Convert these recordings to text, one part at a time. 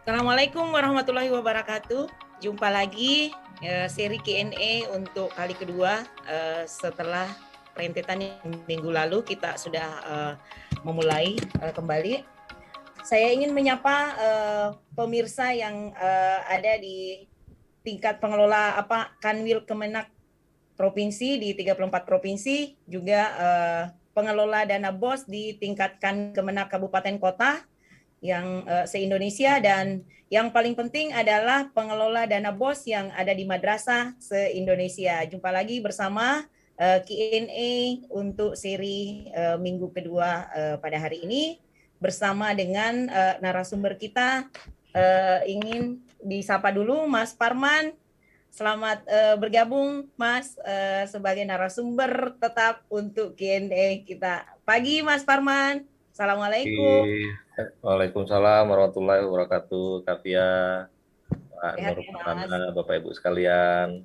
Assalamualaikum warahmatullahi wabarakatuh. Jumpa lagi seri Q&A untuk kali kedua setelah rentetan minggu lalu kita sudah memulai kembali. Saya ingin menyapa pemirsa yang ada di tingkat pengelola Kanwil Kemenak provinsi di 34 provinsi, juga pengelola dana BOS di tingkat Kemenak kabupaten kota yang se-Indonesia, dan yang paling penting adalah pengelola dana BOS yang ada di madrasah se-Indonesia. Jumpa lagi bersama Q&A untuk seri minggu kedua pada hari ini bersama dengan narasumber kita. Ingin disapa dulu Mas Parman. Selamat bergabung Mas sebagai narasumber tetap untuk Q&A kita. Pagi Mas Parman. Assalamualaikum. Waalaikumsalam warahmatullahi wabarakatuh, Kavia, Pak Sehat Nur ya Mas. Pranana, Bapak Ibu sekalian.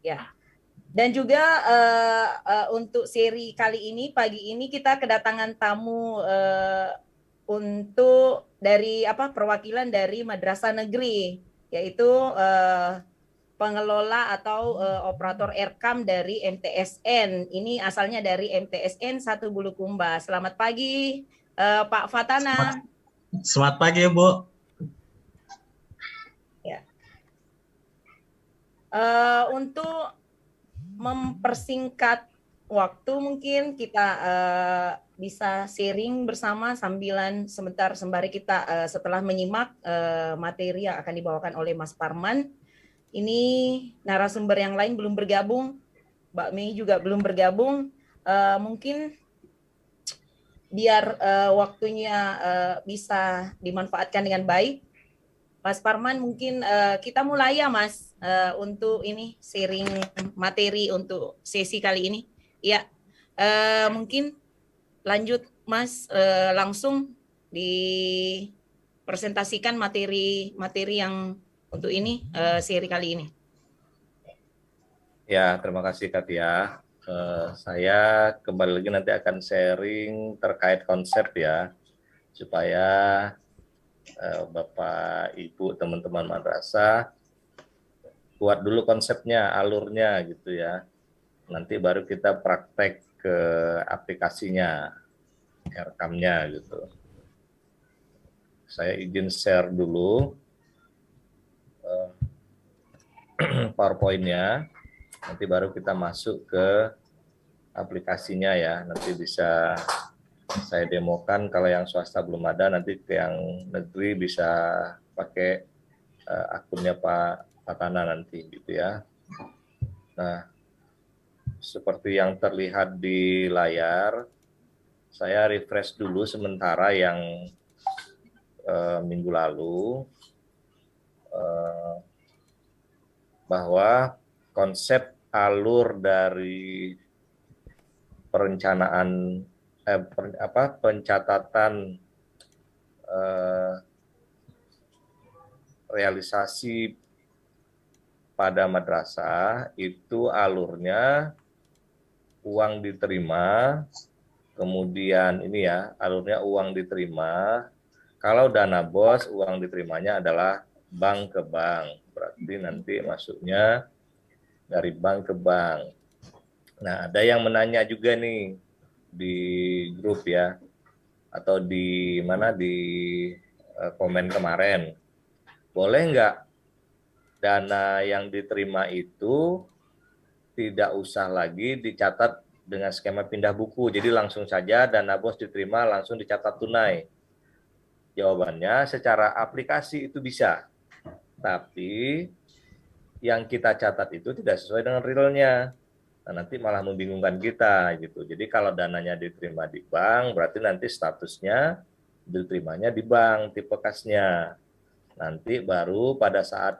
Ya. Dan juga untuk seri kali ini, pagi ini kita kedatangan tamu untuk dari perwakilan dari madrasah negeri, yaitu pengelola atau operator Erekam dari MTSN. Ini asalnya dari MTSN 1 Bulukumba. Selamat pagi Pak Fatana. Selamat pagi Bu. Ya. Untuk mempersingkat waktu, mungkin kita bisa sharing bersama sambilan sebentar sembari kita setelah menyimak materi yang akan dibawakan oleh Mas Parman. Ini narasumber yang lain belum bergabung, Mbak Mei juga belum bergabung. Mungkin biar waktunya bisa dimanfaatkan dengan baik, Mas Parman, mungkin kita mulai ya Mas untuk ini sharing materi untuk sesi kali ini. Ya, mungkin lanjut Mas, langsung dipresentasikan materi yang untuk ini seri kali ini. Ya, terima kasih Kavia. Saya kembali lagi nanti akan sharing terkait konsep ya, supaya Bapak, Ibu, teman-teman madrasah buat dulu konsepnya, alurnya gitu ya. Nanti baru kita praktek ke aplikasinya, Erekamnya gitu. Saya izin share dulu PowerPoint-nya, nanti baru kita masuk ke aplikasinya ya. Nanti bisa saya demokan, kalau yang swasta belum ada, nanti ke yang negeri bisa pakai akunnya Pak Fatana nanti gitu ya. Nah, seperti yang terlihat di layar, saya refresh dulu sementara yang minggu lalu, bahwa konsep alur dari perencanaan pencatatan realisasi pada madrasah itu alurnya uang diterima, kemudian ini ya, alurnya uang diterima. Kalau dana BOS, uang diterimanya adalah bank ke bank, berarti nanti masuknya dari bank ke bank. Nah, ada yang menanya juga nih di grup ya, atau di mana, di komen kemarin, boleh nggak dana yang diterima itu tidak usah lagi dicatat dengan skema pindah buku, jadi langsung saja dana BOS diterima langsung dicatat tunai? Jawabannya, secara aplikasi itu bisa, tapi yang kita catat itu tidak sesuai dengan realnya. Nah, nanti malah membingungkan kita gitu. Jadi kalau dananya diterima di bank, berarti nanti statusnya diterimanya di bank, tipe kasnya. Nanti baru pada saat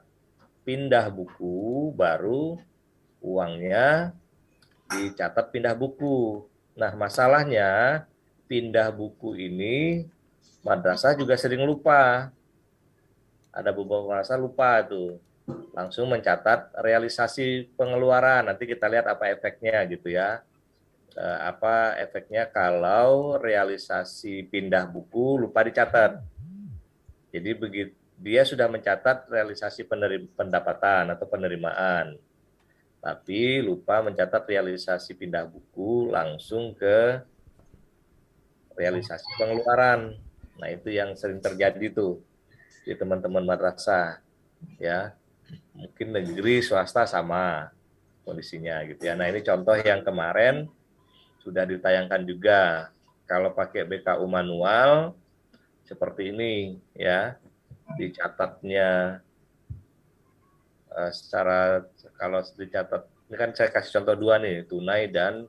pindah buku, baru uangnya dicatat pindah buku. Nah, masalahnya pindah buku ini madrasah juga sering lupa. Ada beberapa madrasah lupa tuh, langsung mencatat realisasi pengeluaran. Nanti kita lihat apa efeknya gitu ya. Apa efeknya kalau realisasi pindah buku lupa dicatat. Jadi dia sudah mencatat realisasi pendapatan atau penerimaan, tapi lupa mencatat realisasi pindah buku langsung ke realisasi pengeluaran. Nah, itu yang sering terjadi tuh di teman-teman madrasah, ya. Mungkin negeri swasta sama kondisinya gitu ya. Nah, ini contoh yang kemarin sudah ditayangkan juga. Kalau pakai BKU manual seperti ini ya, dicatatnya secara, kalau dicatat, ini kan saya kasih contoh dua nih, tunai dan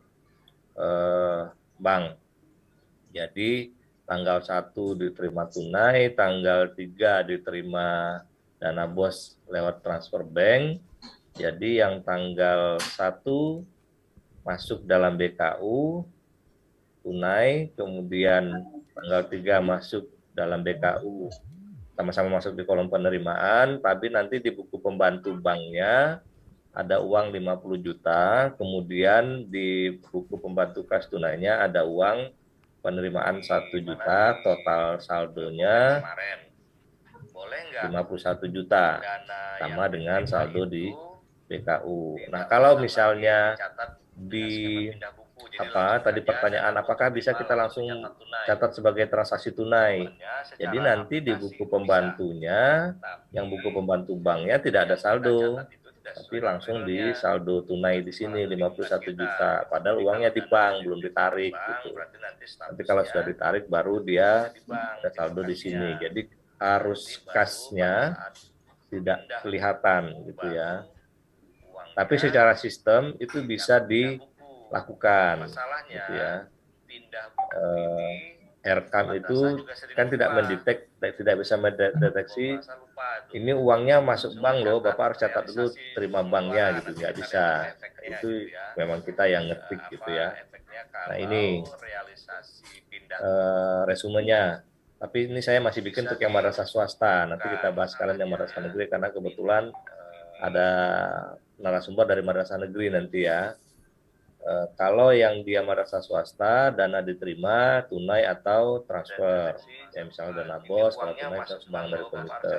bank. Jadi tanggal 1 diterima tunai, tanggal 3 diterima dana bos lewat transfer bank. Jadi yang tanggal 1 masuk dalam BKU tunai, kemudian tanggal 3 masuk dalam BKU, sama-sama masuk di kolom penerimaan, tapi nanti di buku pembantu banknya ada uang 50 juta, kemudian di buku pembantu kas tunainya ada uang penerimaan 1 juta, total saldonya 51 juta, sama dengan saldo di BKU. Nah, kalau misalnya di tadi pertanyaan apakah bisa kita langsung catat sebagai transaksi tunai. Jadi nanti di buku pembantunya, yang buku pembantu banknya tidak ada saldo, tapi langsung di saldo tunai di sini 51 juta, padahal uangnya di bank belum ditarik gitu. Nanti kalau sudah ditarik baru dia ada saldo di sini. Jadi arus kasnya tidak kelihatan gitu ya. Tapi secara sistem itu bisa dilakukan gitu ya. RKAM itu kan tidak bisa mendeteksi ini uangnya masuk bank loh, Bapak harus catat dulu terima banknya gitu, nggak bisa. Itu memang kita yang ngetik gitu ya. Nah, ini resumenya. Tapi ini saya masih bikin untuk yang madrasah swasta. Nanti kita bahas kalian yang madrasah negeri karena kebetulan ada narasumber dari madrasah negeri nanti ya. Kalau yang dia madrasah swasta, dana diterima tunai atau transfer. Ya misalnya dana bos, kalau tunai bank dari komite.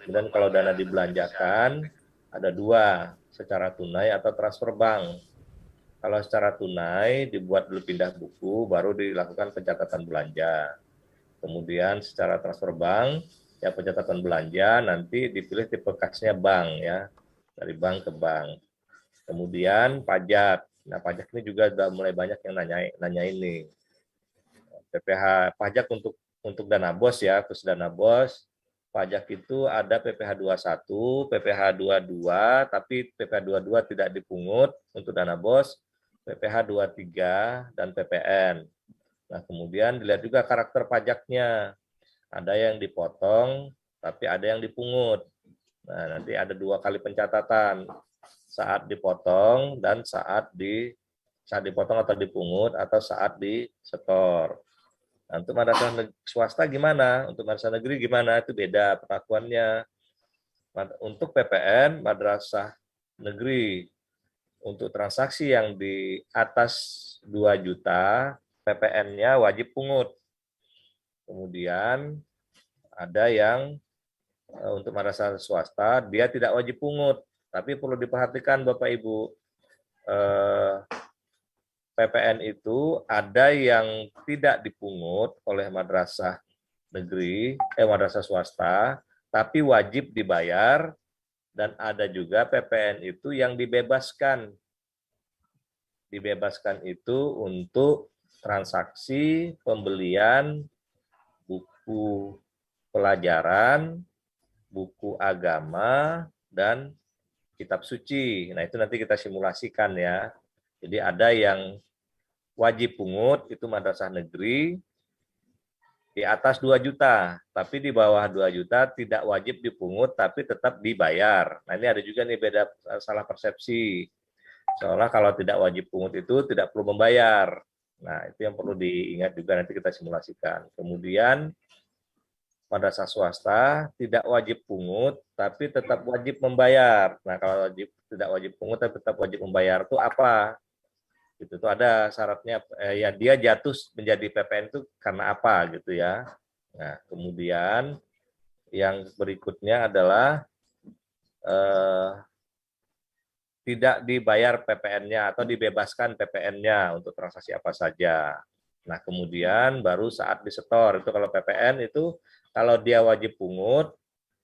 Kemudian kalau dana dibelanjakan ada dua, secara tunai atau transfer bank. Kalau secara tunai dibuat dulu pindah buku, baru dilakukan pencatatan belanja. Kemudian secara transfer bank, ya pencatatan belanja nanti dipilih tipe kasnya bank ya, dari bank ke bank. Kemudian pajak. Nah, pajak ini juga sudah mulai banyak yang nanya ini. PPh pajak untuk dana bos ya, terus dana bos. Pajak itu ada PPh 21, PPh 22, tapi PPh 22 tidak dipungut untuk dana bos, PPh 23 dan PPN. Nah, kemudian dilihat juga karakter pajaknya. Ada yang dipotong, tapi ada yang dipungut. Nah, nanti ada 2 kali pencatatan. Saat dipotong dan saat dipotong atau dipungut atau saat disetor. Nah, untuk madrasah swasta gimana? Untuk madrasah negeri gimana? Itu beda perlakuannya. Untuk PPN, madrasah negeri, untuk transaksi yang di atas 2 juta, PPN-nya wajib pungut. Kemudian ada yang untuk madrasah swasta, dia tidak wajib pungut. Tapi perlu diperhatikan Bapak Ibu, PPN itu ada yang tidak dipungut oleh madrasah negeri, madrasah swasta, tapi wajib dibayar, dan ada juga PPN itu yang dibebaskan. Dibebaskan itu untuk transaksi pembelian buku pelajaran, buku agama, dan kitab suci. Nah, itu nanti kita simulasikan ya. Jadi ada yang wajib pungut, itu madrasah negeri, di atas 2 juta, tapi di bawah 2 juta tidak wajib dipungut, tapi tetap dibayar. Nah, ini ada juga nih beda, salah persepsi. Soalnya kalau tidak wajib pungut itu tidak perlu membayar. Nah, itu yang perlu diingat juga, nanti kita simulasikan. Kemudian, madrasah swasta tidak wajib pungut, tapi tetap wajib membayar. Nah, kalau tidak wajib pungut tapi tetap wajib membayar itu apa? Itu tuh ada syaratnya, ya dia jatuh menjadi PPN itu karena apa gitu ya. Nah, kemudian Yang berikutnya adalah tidak dibayar PPN-nya atau dibebaskan PPN-nya untuk transaksi apa saja. Nah, kemudian baru saat disetor, itu kalau PPN itu kalau dia wajib pungut,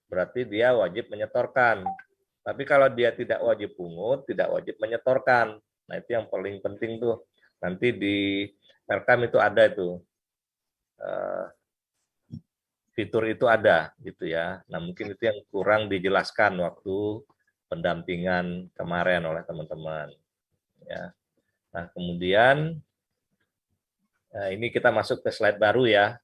berarti dia wajib menyetorkan. Tapi kalau dia tidak wajib pungut, tidak wajib menyetorkan. Nah, itu yang paling penting tuh. Nanti di Perkam itu ada itu. Fitur itu ada gitu ya. Nah, mungkin itu yang kurang dijelaskan waktu pendampingan kemarin oleh teman-teman ya. Nah, kemudian ini kita masuk ke slide baru ya.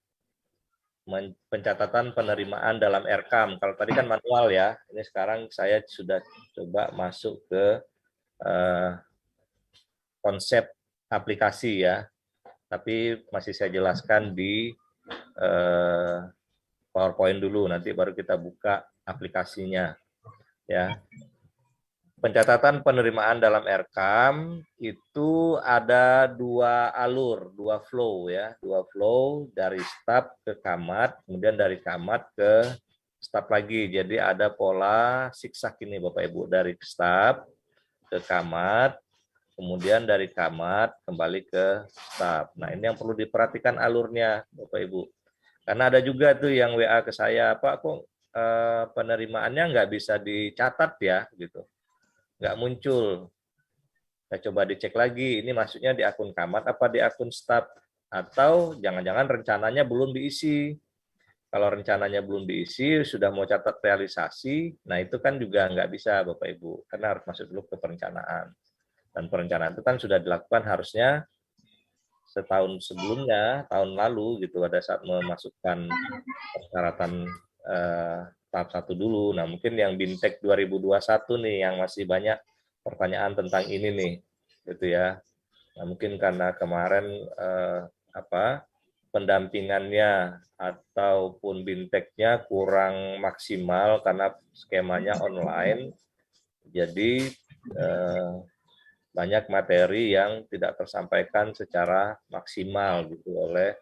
Pencatatan penerimaan dalam RKAM. Kalau tadi kan manual ya, ini sekarang saya sudah coba masuk ke konsep aplikasi ya. Tapi masih saya jelaskan di PowerPoint dulu, nanti baru kita buka aplikasinya ya. Pencatatan penerimaan dalam RKAM itu ada dua alur, dua flow ya, dua flow dari staf ke camat, kemudian dari camat ke staf lagi. Jadi ada pola siksak ini Bapak Ibu, dari staf ke camat, kemudian dari camat kembali ke staf. Nah, ini yang perlu diperhatikan alurnya Bapak Ibu. Karena ada juga tuh yang WA ke saya, Pak kok penerimaannya nggak bisa dicatat ya gitu. Nggak muncul. Saya coba dicek lagi, ini maksudnya di akun camat apa di akun staf? Atau jangan-jangan rencananya belum diisi. Kalau rencananya belum diisi, sudah mau catat realisasi, nah itu kan juga nggak bisa Bapak Ibu, karena harus masuk dulu ke perencanaan. Dan perencanaan itu kan sudah dilakukan harusnya setahun sebelumnya, tahun lalu gitu, pada saat memasukkan persyaratan tahap 1 dulu. Nah, mungkin yang Bintek 2021 nih yang masih banyak pertanyaan tentang ini nih, gitu ya. Nah, mungkin karena kemarin pendampingannya ataupun Binteknya kurang maksimal karena skemanya online, jadi banyak materi yang tidak tersampaikan secara maksimal gitu oleh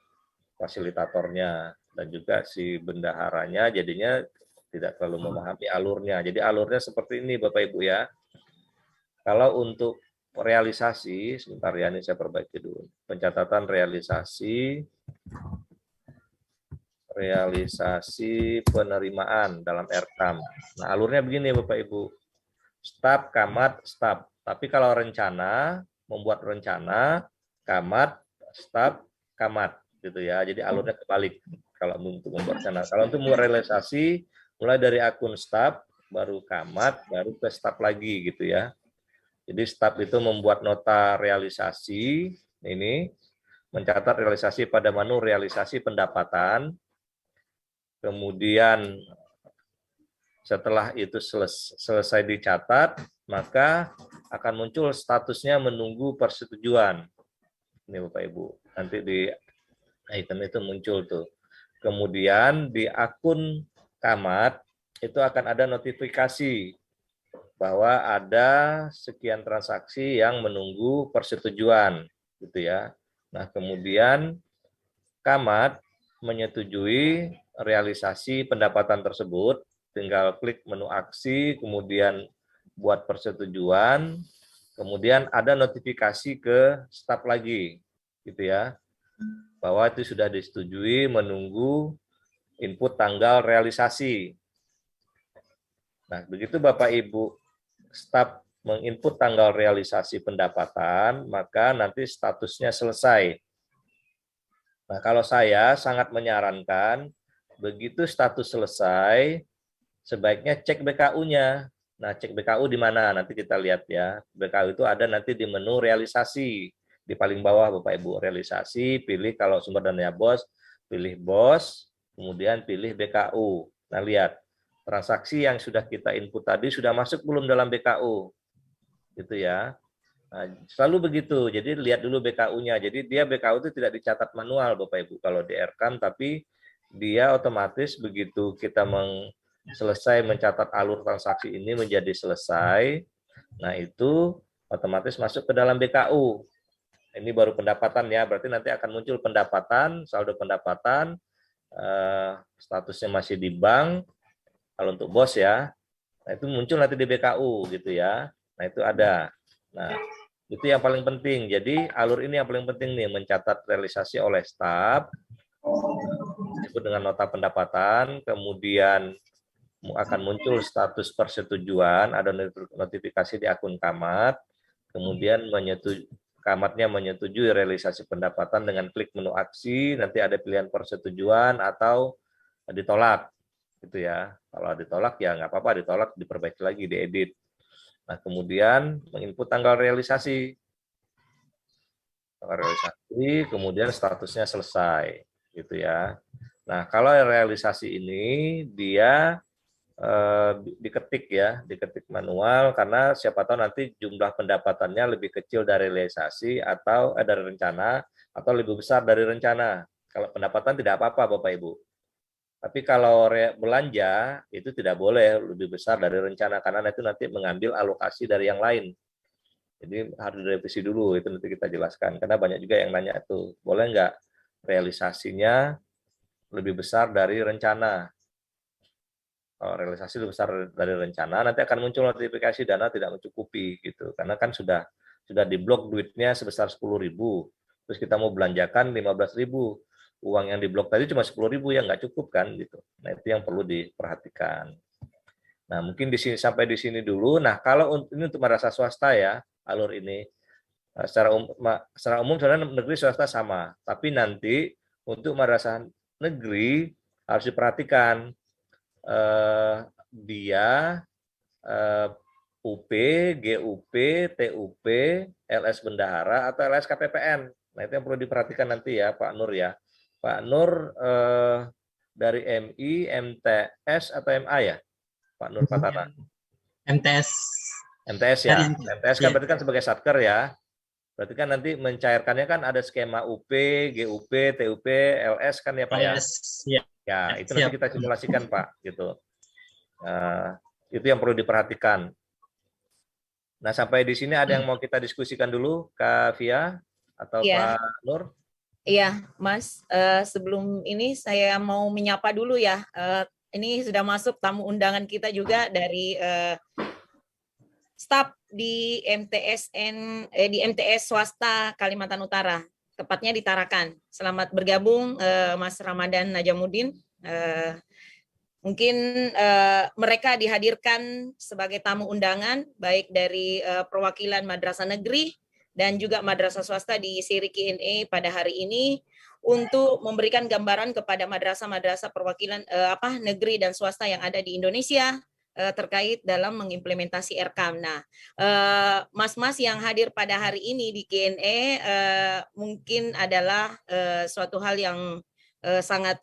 fasilitatornya, dan juga si bendaharanya jadinya tidak terlalu memahami alurnya. Jadi alurnya seperti ini Bapak Ibu ya. Kalau untuk realisasi, sebentar ya, ini saya perbaiki dulu. Pencatatan realisasi penerimaan dalam RKAM. Nah, alurnya begini Bapak Ibu. Staf, camat, staf. Tapi kalau rencana, membuat rencana, camat, staf, camat gitu ya. Jadi alurnya kebalik kalau untuk membuat rencana. Kalau untuk membuat realisasi, mulai dari akun staf, baru camat, baru ke staf lagi gitu ya. Jadi staf itu membuat nota realisasi, ini mencatat realisasi pada menu realisasi pendapatan, kemudian setelah itu selesai dicatat, maka akan muncul statusnya menunggu persetujuan. Ini Bapak Ibu, nanti di item itu muncul tuh. Kemudian di akun camat itu akan ada notifikasi bahwa ada sekian transaksi yang menunggu persetujuan, gitu ya. Nah, kemudian camat menyetujui realisasi pendapatan tersebut, tinggal klik menu aksi, kemudian buat persetujuan, kemudian ada notifikasi ke staf lagi, gitu ya, bahwa itu sudah disetujui menunggu input tanggal realisasi. Nah, begitu Bapak Ibu staf menginput tanggal realisasi pendapatan, maka nanti statusnya selesai. Nah, kalau saya sangat menyarankan, begitu status selesai, sebaiknya cek BKU-nya. Nah, cek BKU di mana? Nanti kita lihat ya. BKU itu ada nanti di menu realisasi. Di paling bawah Bapak Ibu, realisasi, pilih kalau sumber dananya bos, pilih bos, kemudian pilih BKU. Nah, lihat. Transaksi yang sudah kita input tadi sudah masuk belum dalam BKU? Gitu ya. Nah, selalu begitu. Jadi lihat dulu BKU-nya. Jadi dia BKU itu tidak dicatat manual Bapak Ibu kalau di RKAM, tapi dia otomatis begitu kita selesai mencatat alur transaksi ini menjadi selesai, nah itu otomatis masuk ke dalam BKU. Ini baru pendapatan ya, berarti nanti akan muncul pendapatan, saldo pendapatan, statusnya masih di bank, Kalau untuk BOS ya, nah itu muncul nanti di BKU gitu ya. Nah itu ada. Nah itu yang paling penting. Jadi alur ini yang paling penting nih, mencatat realisasi oleh staf, disebut dengan nota pendapatan, kemudian akan muncul status persetujuan, ada notifikasi di akun Camat, kemudian Camatnya menyetujui realisasi pendapatan dengan klik menu aksi, nanti ada pilihan persetujuan atau ditolak, gitu ya. Kalau ditolak ya nggak apa-apa, ditolak diperbaiki lagi, diedit. Nah kemudian menginput tanggal realisasi, kemudian statusnya selesai, gitu ya. Nah kalau realisasi ini dia diketik manual karena siapa tahu nanti jumlah pendapatannya lebih kecil dari realisasi atau dari rencana atau lebih besar dari rencana. Kalau pendapatan tidak apa-apa Bapak Ibu. Tapi kalau belanja itu tidak boleh lebih besar dari rencana karena itu nanti mengambil alokasi dari yang lain. Jadi harus direvisi dulu, itu nanti kita jelaskan karena banyak juga yang nanya itu, boleh nggak realisasinya lebih besar dari rencana? Kalau realisasi lebih besar dari rencana, nanti akan muncul notifikasi dana tidak mencukupi gitu. Karena kan sudah diblok duitnya sebesar 10.000. Terus kita mau belanjakan 15.000. Uang yang diblok tadi cuma 10.000 ya nggak cukup kan gitu. Nah, itu yang perlu diperhatikan. Nah, mungkin di sini sampai di sini dulu. Nah, kalau ini untuk madrasah swasta ya, alur ini secara umum sebenarnya negeri swasta sama, tapi nanti untuk madrasah negeri harus diperhatikan dia UP, GUP, TUP, LS Bendahara atau LS KPPN. Nah itu yang perlu diperhatikan nanti ya Pak Nur ya. Pak Nur dari MI, MTS atau MA ya Pak Nur Fatana? MTS. MTS ya. MTS kan berarti kan sebagai satker ya. Berarti kan nanti mencairkannya kan ada skema UP, GUP, TUP, LS kan ya Pak ya? Ya, itu nanti kita simulasikan Pak, gitu. Itu yang perlu diperhatikan. Nah, sampai di sini ada yang mau kita diskusikan dulu, Kak Via atau ya. Pak Nur? Iya, Mas. Sebelum ini saya mau menyapa dulu ya. Ini sudah masuk tamu undangan kita juga dari staf di MTS swasta Kalimantan Utara. Tepatnya di Tarakan. Selamat bergabung Mas Ramadan Najamuddin. Mungkin mereka dihadirkan sebagai tamu undangan baik dari perwakilan madrasah negeri dan juga madrasah swasta di seri Q&A pada hari ini untuk memberikan gambaran kepada madrasah-madrasah perwakilan negeri dan swasta yang ada di Indonesia terkait dalam mengimplementasi RKAM. Nah, mas-mas yang hadir pada hari ini di Q&A mungkin adalah suatu hal yang sangat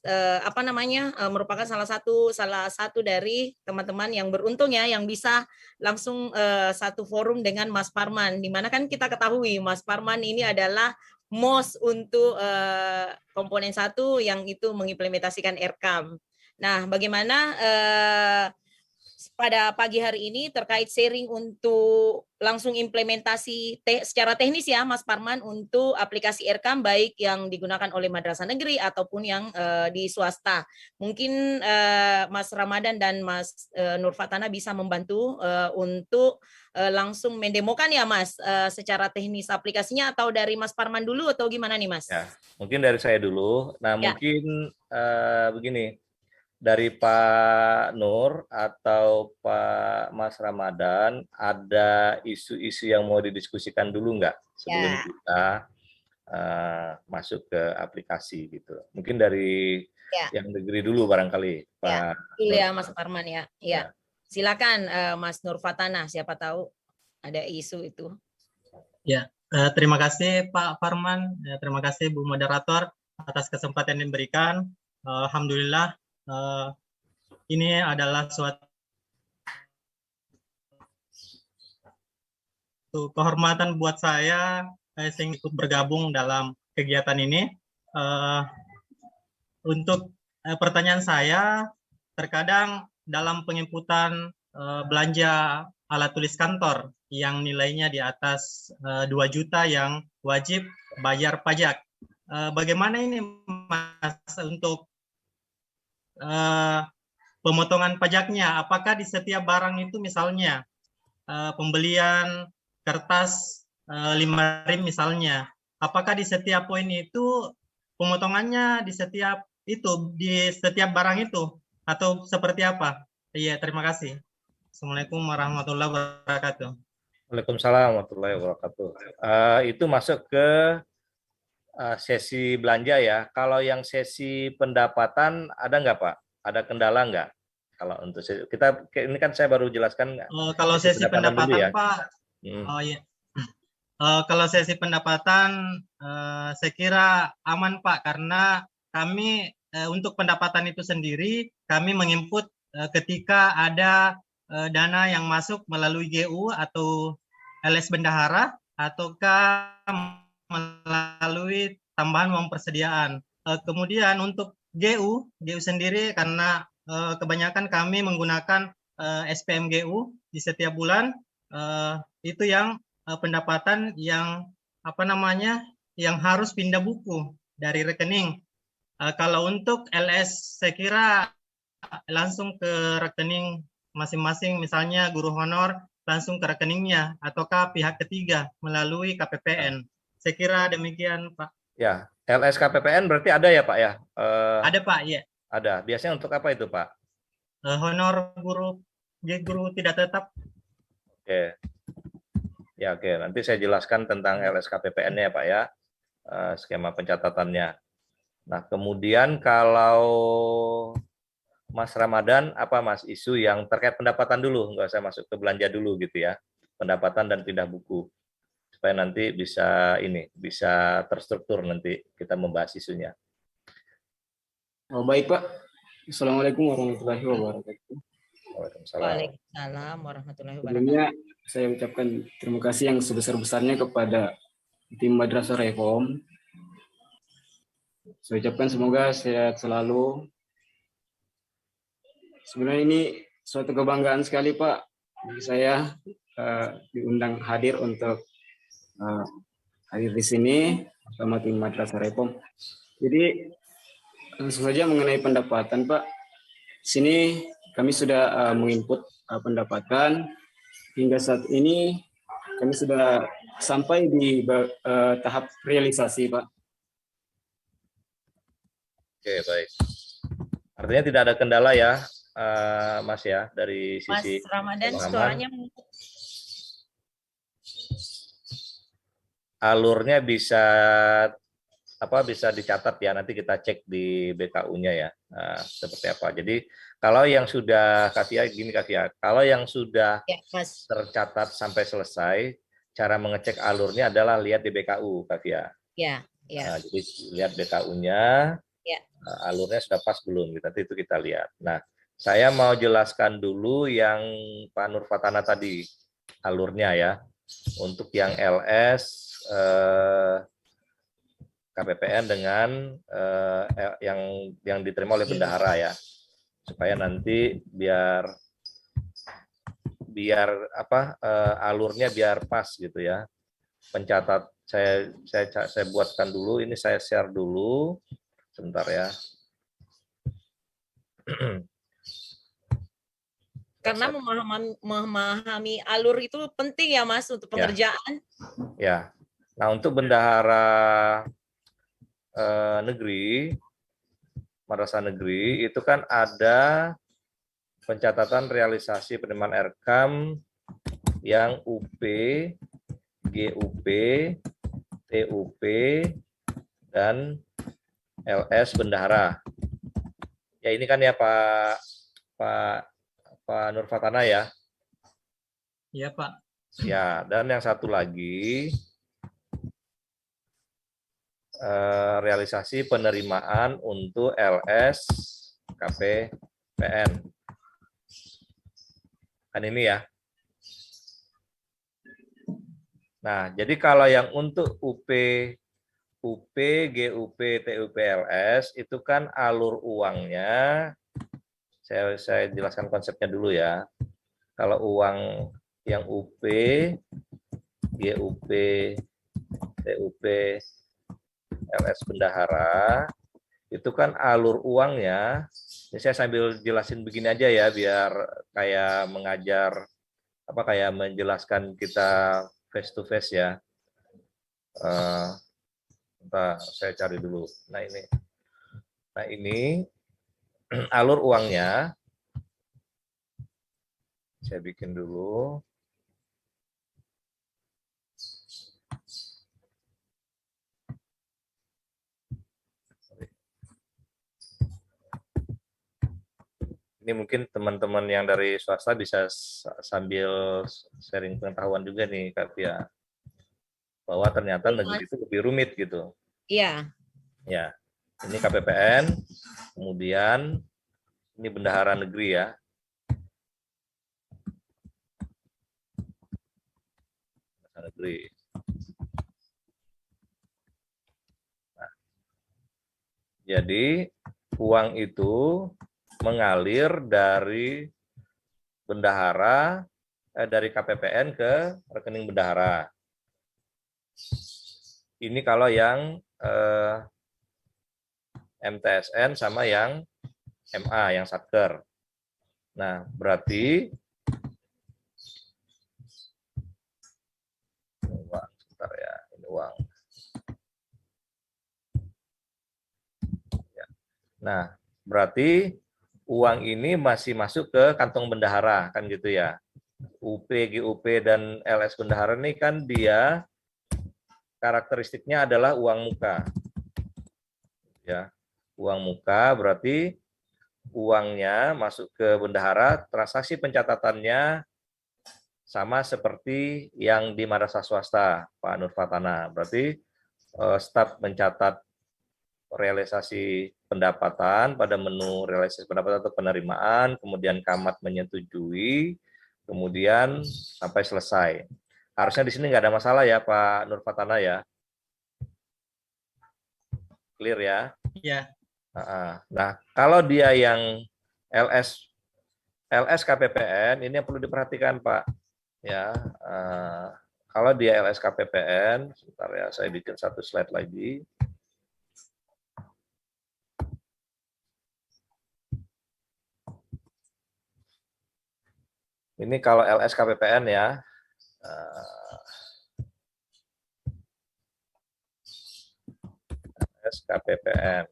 merupakan salah satu dari teman-teman yang beruntung ya yang bisa langsung satu forum dengan Mas Parman, di mana kan kita ketahui Mas Parman ini adalah MOS untuk komponen 1 yang itu mengimplementasikan RKAM. Nah, bagaimana pada pagi hari ini terkait sharing untuk langsung implementasi secara teknis ya Mas Parman untuk aplikasi RKAM baik yang digunakan oleh madrasah negeri ataupun yang di swasta. Mungkin Mas Ramadan dan Mas Nur Fatana bisa membantu untuk langsung mendemokan ya Mas secara teknis aplikasinya, atau dari Mas Parman dulu atau gimana nih Mas? Ya, mungkin dari saya dulu. Nah, ya. Mungkin begini. Dari Pak Nur atau Pak Mas Ramadan, ada isu-isu yang mau didiskusikan dulu nggak sebelum kita masuk ke aplikasi gitu? Mungkin dari yang negeri dulu barangkali, Pak. Ya, Mas Parman ya. Ya. Silakan Mas Nur Fatana, siapa tahu ada isu itu. Ya, terima kasih Pak Parman, terima kasih Bu Moderator atas kesempatan yang diberikan. Alhamdulillah. Ini adalah suatu kehormatan buat saya yang ikut bergabung dalam kegiatan ini. Untuk pertanyaan saya, terkadang dalam penginputan belanja alat tulis kantor yang nilainya di atas 2 juta yang wajib bayar pajak. Bagaimana ini Mas untuk pemotongan pajaknya. Apakah di setiap barang itu misalnya pembelian kertas 5 rim misalnya, apakah di setiap poin itu pemotongannya di setiap barang itu atau seperti apa? Iya, terima kasih. Assalamualaikum warahmatullahi wabarakatuh. Waalaikumsalam warahmatullahi wabarakatuh. Itu masuk ke sesi belanja ya. Kalau yang sesi pendapatan ada nggak Pak? Ada kendala nggak? Kalau untuk kita ini kan saya baru jelaskan. Kalau sesi pendapatan dulu ya. Pak, oh iya. Kalau sesi pendapatan saya kira aman Pak, karena kami untuk pendapatan itu sendiri kami menginput ketika ada dana yang masuk melalui GU atau LS bendahara ataukah melalui tambahan uang persediaan. Kemudian untuk GU sendiri karena kebanyakan kami menggunakan SPM GU di setiap bulan, itu yang pendapatan yang yang harus pindah buku dari rekening. Kalau untuk LS saya kira langsung ke rekening masing-masing, misalnya guru honor langsung ke rekeningnya ataukah pihak ketiga melalui KPPN. Saya kira demikian Pak. Ya, LS KPPN berarti ada ya Pak ya? Ada Pak, ya. Ada. Biasanya untuk apa itu Pak? Honor guru tidak tetap. Oke. Ya, oke. Nanti saya jelaskan tentang LSKPPN-nya ya Pak ya, skema pencatatannya. Nah, kemudian kalau Mas Ramadan, apa Mas isu yang terkait pendapatan dulu, nggak usah masuk ke belanja dulu gitu ya, pendapatan dan pindah buku, supaya nanti bisa terstruktur nanti kita membahas isunya. Oh, baik Pak. Assalamualaikum warahmatullahi wabarakatuh. Waalaikumsalam warahmatullahi wabarakatuh. Sebelumnya saya ucapkan terima kasih yang sebesar-besarnya kepada tim Madrasah Reform. Saya ucapkan semoga sehat selalu. Sebenarnya ini suatu kebanggaan sekali Pak bagi saya diundang hadir untuk hadir di sini bersama tim Madrasah Reform. Jadi langsung saja mengenai pendapatan Pak. Di sini kami sudah menginput pendapatan. Hingga saat ini kami sudah sampai di tahap realisasi, Pak. Oke, baik. Artinya tidak ada kendala ya, Mas ya, dari sisi Mas Ramadan, suaranya alurnya bisa dicatat ya, nanti kita cek di BKU-nya ya, seperti apa. Jadi kalau yang sudah kalau yang sudah tercatat sampai selesai, cara mengecek alurnya adalah lihat di BKU, Kavia. Ya. Nah, jadi lihat BKU-nya, alurnya sudah pas belum? Nanti itu kita lihat. Nah, saya mau jelaskan dulu yang Pak Nur Fatana tadi, alurnya ya, untuk yang LS. KPPN dengan yang diterima oleh bendahara ya, supaya nanti biar alurnya biar pas gitu ya. Pencatat saya buatkan dulu, ini saya share dulu sebentar ya. Karena memahami alur itu penting ya Mas untuk pengerjaan. Ya. Nah, untuk bendahara negeri, madrasah negeri itu kan ada pencatatan realisasi penerimaan RKAM yang UP, GUP, TUP, dan LS bendahara. Ya ini kan ya Pak Nur Fatana ya. Iya Pak. Ya, dan yang satu lagi realisasi penerimaan untuk LS KPPN. Kan ini ya. Nah, jadi kalau yang untuk UP, GUP, TUP, LS itu kan alur uangnya, saya jelaskan konsepnya dulu ya. Kalau uang yang UP, GUP, TUP, LS bendahara itu kan alur uangnya, ini saya sambil jelasin begini aja ya, biar kayak mengajar, kayak menjelaskan kita face to face ya. Bentar, saya cari dulu. Nah ini alur uangnya, saya bikin dulu. Ini mungkin teman-teman yang dari swasta bisa sambil sharing pengetahuan juga nih, Kak Tia, bahwa ternyata negeri itu lebih rumit gitu. Iya. Ya, ini KPPN, kemudian ini bendahara negeri ya. Bendahara negeri. Nah, jadi uang itu mengalir dari bendahara, dari KPPN ke rekening bendahara. Ini kalau yang MTSN sama yang MA, yang Satker. Nah, berarti ini uang, sebentar ya, ini uang. Ya. Nah, berarti uang ini masih masuk ke kantong bendahara, kan gitu ya. UP, GUP, dan LS bendahara ini kan dia karakteristiknya adalah uang muka. Ya, uang muka berarti uangnya masuk ke bendahara, transaksi pencatatannya sama seperti yang di madrasah swasta, Pak Nur Fatana. Berarti staf mencatat realisasi pendapatan pada menu realisasi pendapatan atau penerimaan, kemudian Kamat menyetujui, kemudian sampai selesai. Harusnya di sini nggak ada masalah ya Pak Nur Fatana ya. Clear ya? Iya. Nah, kalau dia yang LS KPPN, ini yang perlu diperhatikan Pak. Ya, kalau dia LS KPPN, sebentar ya, saya bikin satu slide lagi. Ini kalau LS KPPN ya. LS KPPN.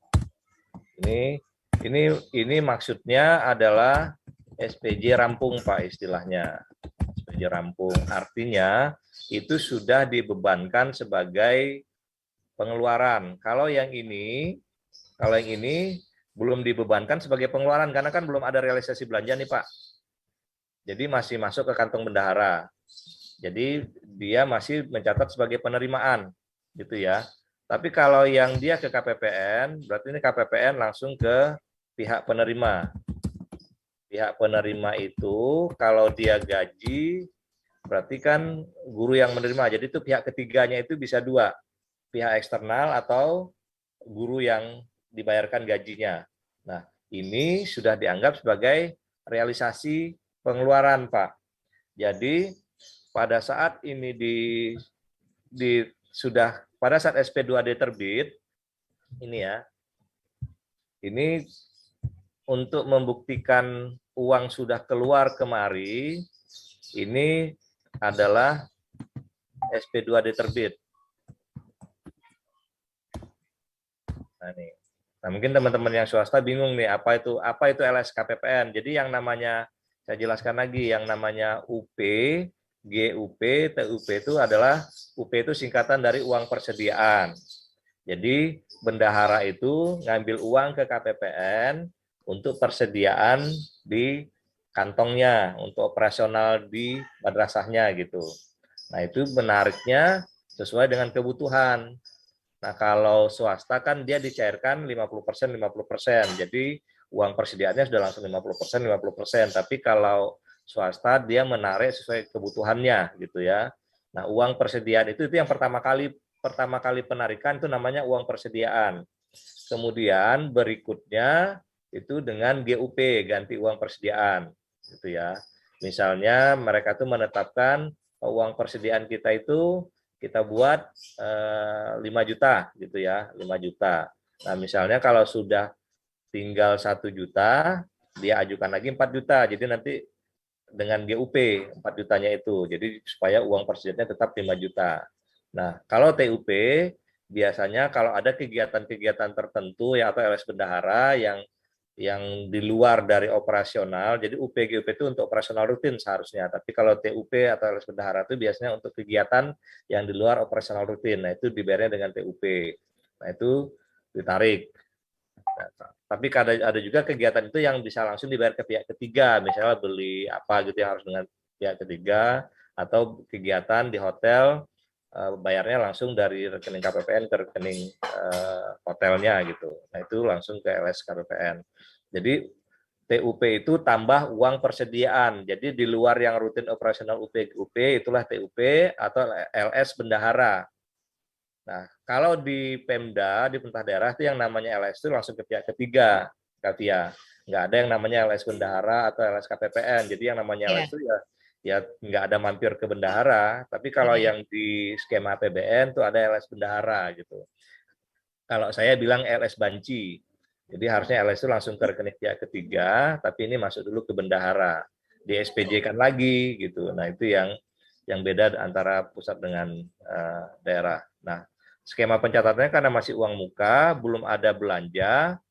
Ini maksudnya adalah SPJ rampung Pak istilahnya. SPJ rampung artinya itu sudah dibebankan sebagai pengeluaran. Kalau yang ini belum dibebankan sebagai pengeluaran karena kan belum ada realisasi belanja nih Pak. Jadi masih masuk ke kantong bendahara. Jadi dia masih mencatat sebagai penerimaan gitu ya. Tapi kalau yang dia ke KPPN, berarti ini KPPN langsung ke pihak penerima. Pihak penerima itu kalau dia gaji, berarti kan guru yang menerima. Jadi itu pihak ketiganya itu bisa dua. Pihak eksternal atau guru yang dibayarkan gajinya. Nah, ini sudah dianggap sebagai realisasi pengeluaran, Pak. Jadi pada saat ini pada saat SP2D terbit, ini ya, ini untuk membuktikan uang sudah keluar kemari, ini adalah SP2D terbit. Nah, nih. Nah, mungkin teman-teman yang swasta bingung nih, apa itu LS KPPN. Jadi yang namanya, saya jelaskan lagi, yang namanya UP, GUP, TUP itu adalah, UP itu singkatan dari uang persediaan. Jadi bendahara itu ngambil uang ke KPPN untuk persediaan di kantongnya, untuk operasional di madrasahnya gitu. Nah itu menariknya sesuai dengan kebutuhan. Nah kalau swasta kan dia dicairkan 50%, 50%. Jadi uang persediaannya sudah langsung 50%, 50%. Tapi kalau swasta dia menarik sesuai kebutuhannya gitu ya. Nah uang persediaan itu yang pertama kali penarikan itu namanya uang persediaan. Kemudian berikutnya itu dengan GUP, ganti uang persediaan gitu ya. Misalnya mereka tuh menetapkan uang persediaan kita itu kita buat 5 juta gitu ya, 5 juta. Nah, misalnya kalau sudah tinggal 1 juta, dia ajukan lagi 4 juta. Jadi nanti dengan GUP 4 jutanya itu. Jadi supaya uang persediaannya tetap 5 juta. Nah, kalau TUP biasanya kalau ada kegiatan-kegiatan tertentu ya atau LS bendahara yang di luar dari operasional, jadi UP GUP itu untuk operasional rutin seharusnya. Tapi kalau TUP atau LS bendahara itu biasanya untuk kegiatan yang di luar operasional rutin. Nah, itu dibayarnya dengan TUP. Nah, itu ditarik. Tapi ada juga kegiatan itu yang bisa langsung dibayar ke pihak ketiga, misalnya beli apa gitu yang harus dengan pihak ketiga, atau kegiatan di hotel bayarnya langsung dari rekening KPPN ke rekening hotelnya gitu. Nah, itu langsung ke LS KPPN. Jadi TUP itu tambah uang persediaan. Jadi di luar yang rutin operasional UP itulah TUP atau LS bendahara. Nah, kalau di Pemda, di pemerintah daerah itu yang namanya LS itu langsung ke pihak ketiga, Katia. Nggak ada yang namanya LS bendahara atau LS KPPN. Jadi yang namanya LS itu ya nggak ada mampir ke bendahara. Tapi kalau yang di skema APBN itu ada LS bendahara gitu. Kalau saya bilang LS banci. Jadi harusnya LS itu langsung ke rekening pihak ketiga, tapi ini masuk dulu ke bendahara. Di SPJ kan lagi gitu. Nah, itu yang beda antara pusat dengan daerah. Nah, skema pencatatannya karena masih uang muka, belum ada belanja,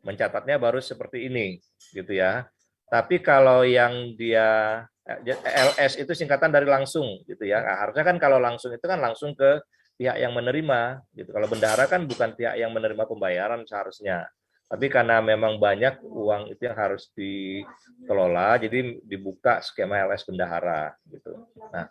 mencatatnya baru seperti ini, gitu ya. Tapi kalau yang dia LS itu singkatan dari langsung, gitu ya. Nah, harusnya kan kalau langsung itu kan langsung ke pihak yang menerima, gitu. Kalau bendahara kan bukan pihak yang menerima pembayaran seharusnya. Tapi karena memang banyak uang itu yang harus dikelola, jadi dibuka skema LS bendahara, gitu. Nah,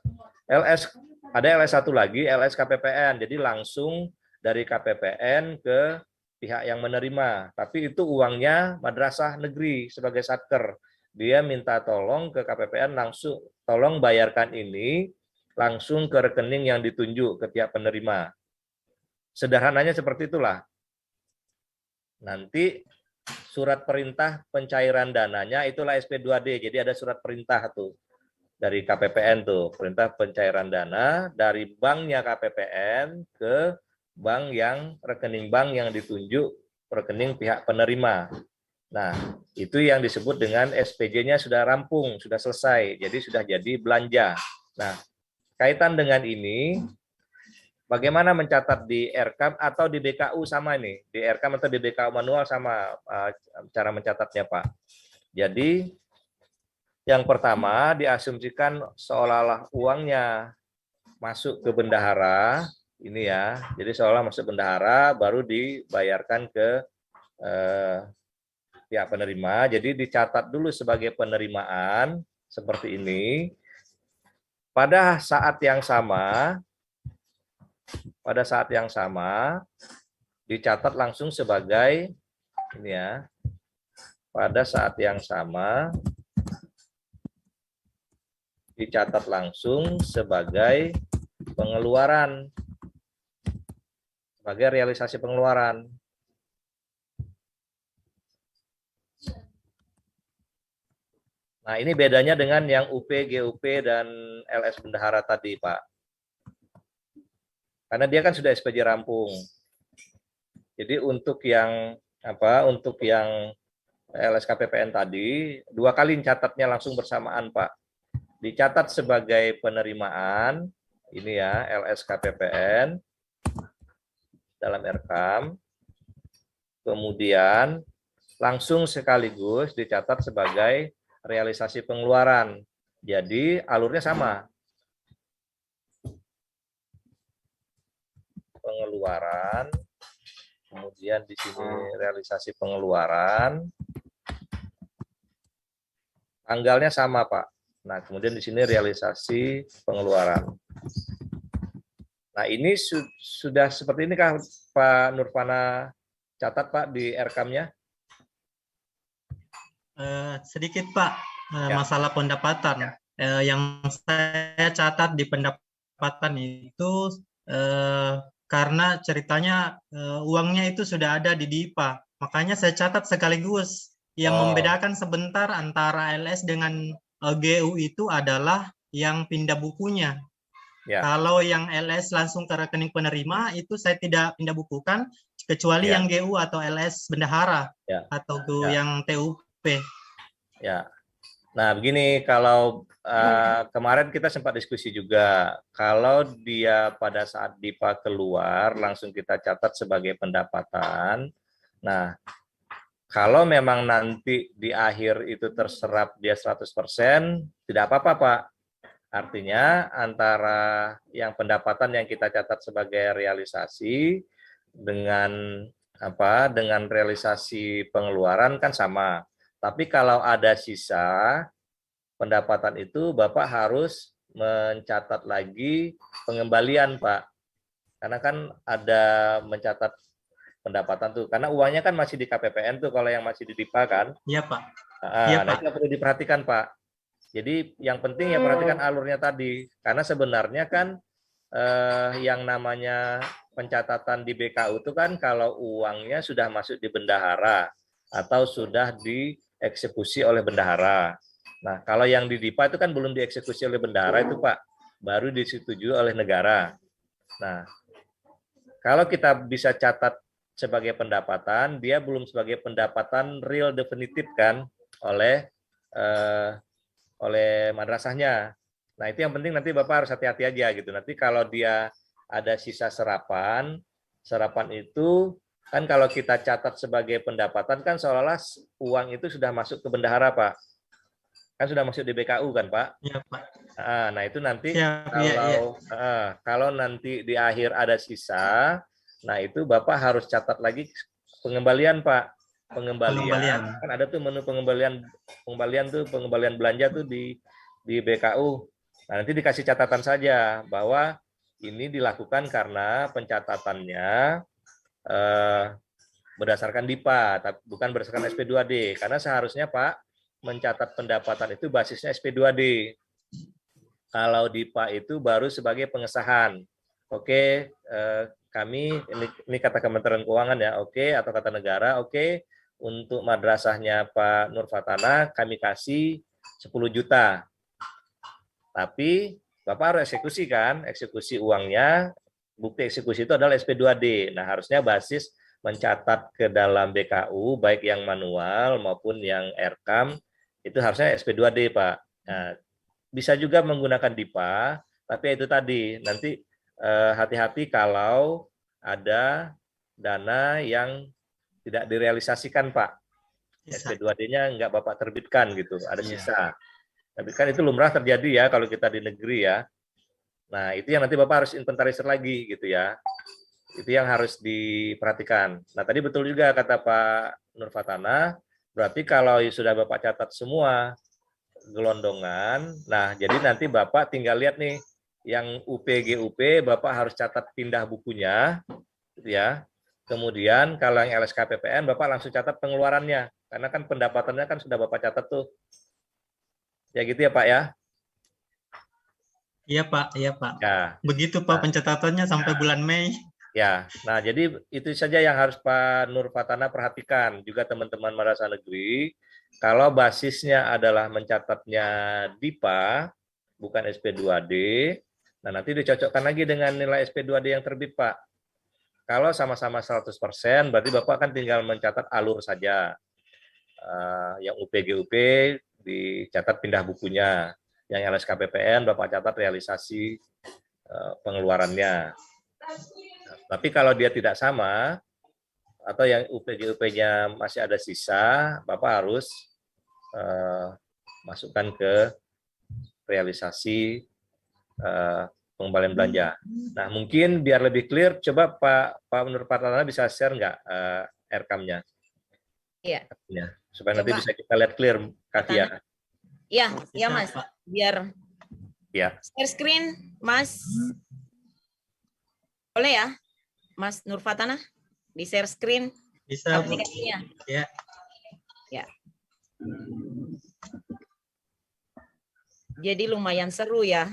ada LS satu lagi, LS KPPN. Jadi langsung dari KPPN ke pihak yang menerima. Tapi itu uangnya madrasah negeri sebagai satker. Dia minta tolong ke KPPN langsung, tolong bayarkan ini langsung ke rekening yang ditunjuk ke pihak penerima. Sederhananya seperti itulah. Nanti surat perintah pencairan dananya itulah SP2D. Jadi ada surat perintah tuh dari KPPN tuh, perintah pencairan dana dari banknya KPPN ke bank yang rekening bank yang ditunjuk rekening pihak penerima. Nah, itu yang disebut dengan SPJ-nya sudah rampung, sudah selesai, jadi sudah jadi belanja. Nah, kaitan dengan ini, bagaimana mencatat di RKAM atau di BKU sama nih? Di RKAM atau di BKU manual sama cara mencatatnya, Pak. Jadi, yang pertama diasumsikan seolah-olah uangnya masuk ke bendahara, ini ya. Jadi seolah masuk bendahara, baru dibayarkan ke pihak penerima. Jadi dicatat dulu sebagai penerimaan seperti ini. Pada saat yang sama, dicatat langsung sebagai ini ya. Pada saat yang sama dicatat langsung sebagai pengeluaran, sebagai realisasi pengeluaran. Nah, ini bedanya dengan yang UP, GUP, dan LS bendahara tadi, Pak. Karena dia kan sudah SPJ rampung. Jadi untuk yang LS KPPN tadi, 2 kali catatnya langsung bersamaan, Pak. Dicatat sebagai penerimaan, ini ya, LS KPPN dalam RKAM, kemudian langsung sekaligus dicatat sebagai realisasi pengeluaran. Jadi alurnya sama. Pengeluaran, kemudian di sini realisasi pengeluaran, tanggalnya sama, Pak. Nah, kemudian di sini realisasi pengeluaran. Nah, ini sudah seperti ini kah Pak Nurfana catat, Pak, di RKAM-nya? Sedikit, Pak, masalah pendapatan. Yang saya catat di pendapatan itu karena ceritanya uangnya itu sudah ada di DIPA. Makanya saya catat sekaligus. Yang membedakan sebentar antara LS dengan GU itu adalah yang pindah bukunya. Ya. Kalau yang LS langsung ke rekening penerima itu saya tidak pindah bukukan, kecuali Ya. yang GU atau LS bendahara Ya. atau GU Ya. yang TUP. Ya. Nah, begini, kalau kemarin kita sempat diskusi juga, kalau dia pada saat DIPA keluar, langsung kita catat sebagai pendapatan. Nah, kalau memang nanti di akhir itu terserap dia 100%, tidak apa-apa, Pak. Artinya antara yang pendapatan yang kita catat sebagai realisasi dengan dengan realisasi pengeluaran kan sama. Tapi kalau ada sisa pendapatan itu Bapak harus mencatat lagi pengembalian, Pak. Karena kan ada mencatat pendapatan tuh, karena uangnya kan masih di KPPN tuh kalau yang masih di DIPA kan. Iya, Pak. Nah, itu perlu diperhatikan, Pak. Jadi yang penting ya perhatikan alurnya tadi, karena sebenarnya kan yang namanya pencatatan di BKU itu kan kalau uangnya sudah masuk di bendahara atau sudah dieksekusi oleh bendahara. Nah, kalau yang di DIPA itu kan belum dieksekusi oleh bendahara itu, Pak, baru disetujui oleh negara. Nah, kalau kita bisa catat sebagai pendapatan, dia belum sebagai pendapatan real definitif kan oleh madrasahnya. Nah, itu yang penting nanti Bapak harus hati-hati aja gitu. Nanti kalau dia ada sisa serapan itu kan kalau kita catat sebagai pendapatan kan seolah-olah uang itu sudah masuk ke bendahara, Pak. Kan sudah masuk di BKU kan, Pak? Iya, Pak. Nah, itu nanti Siap, kalau nanti di akhir ada sisa, nah itu Bapak harus catat lagi pengembalian, Pak. Pengembalian kan ada tuh menu pengembalian belanja tuh di BKU. Nah, nanti dikasih catatan saja bahwa ini dilakukan karena pencatatannya berdasarkan DIPA, tapi bukan berdasarkan SP2D. Karena seharusnya Pak mencatat pendapatan itu basisnya SP2D. Kalau DIPA itu baru sebagai pengesahan. Oke, kami ini kata Kementerian Keuangan ya, oke, atau kata negara, oke, untuk madrasahnya Pak Nur Fatana kami kasih 10 juta. Tapi Bapak harus eksekusi kan, eksekusi uangnya, bukti eksekusi itu adalah SP2D. Nah, harusnya basis mencatat ke dalam BKU, baik yang manual maupun yang RKAM, itu harusnya SP2D, Pak. Nah, bisa juga menggunakan DIPA, tapi itu tadi, nanti hati-hati kalau ada dana yang tidak direalisasikan, Pak. SP2D-nya nggak Bapak terbitkan gitu, ada sisa. Tapi kan itu lumrah terjadi ya kalau kita di negeri ya. Nah, itu yang nanti Bapak harus inventarisir lagi gitu ya. Itu yang harus diperhatikan. Nah, tadi betul juga kata Pak Nur Fatana, berarti kalau sudah Bapak catat semua gelondongan, nah jadi nanti Bapak tinggal lihat nih, yang UP-GUP Bapak harus catat pindah bukunya, gitu ya. Kemudian kalau yang LSKPPN Bapak langsung catat pengeluarannya, karena kan pendapatannya kan sudah Bapak catat tuh. Ya gitu ya Pak ya. Iya Pak, iya Pak. Ya. Begitu Pak pencatatannya sampai bulan Mei. Ya, nah jadi itu saja yang harus Pak Nur Fatana perhatikan, juga teman-teman madrasah negeri. Kalau basisnya adalah mencatatnya DIPA, bukan SP2D, nah nanti dicocokkan lagi dengan nilai SP2D yang terbit, Pak. Kalau sama-sama 100%, berarti Bapak kan tinggal mencatat alur saja. Yang UP-GUP dicatat pindah bukunya. Yang LSKPPN Bapak catat realisasi pengeluarannya. Tapi kalau dia tidak sama, atau yang UP-GUP-nya masih ada sisa, Bapak harus masukkan ke realisasi pengembalian belanja. Nah, mungkin biar lebih clear, coba Pak Nur Fatana bisa share nggak RKAM-nya? Iya. Supaya nanti bisa kita lihat clear, Katia. Iya Mas. Biar share screen, Mas. Boleh ya, Mas Nur Fatana? Di share screen bisa aplikasinya. Ya. Jadi lumayan seru ya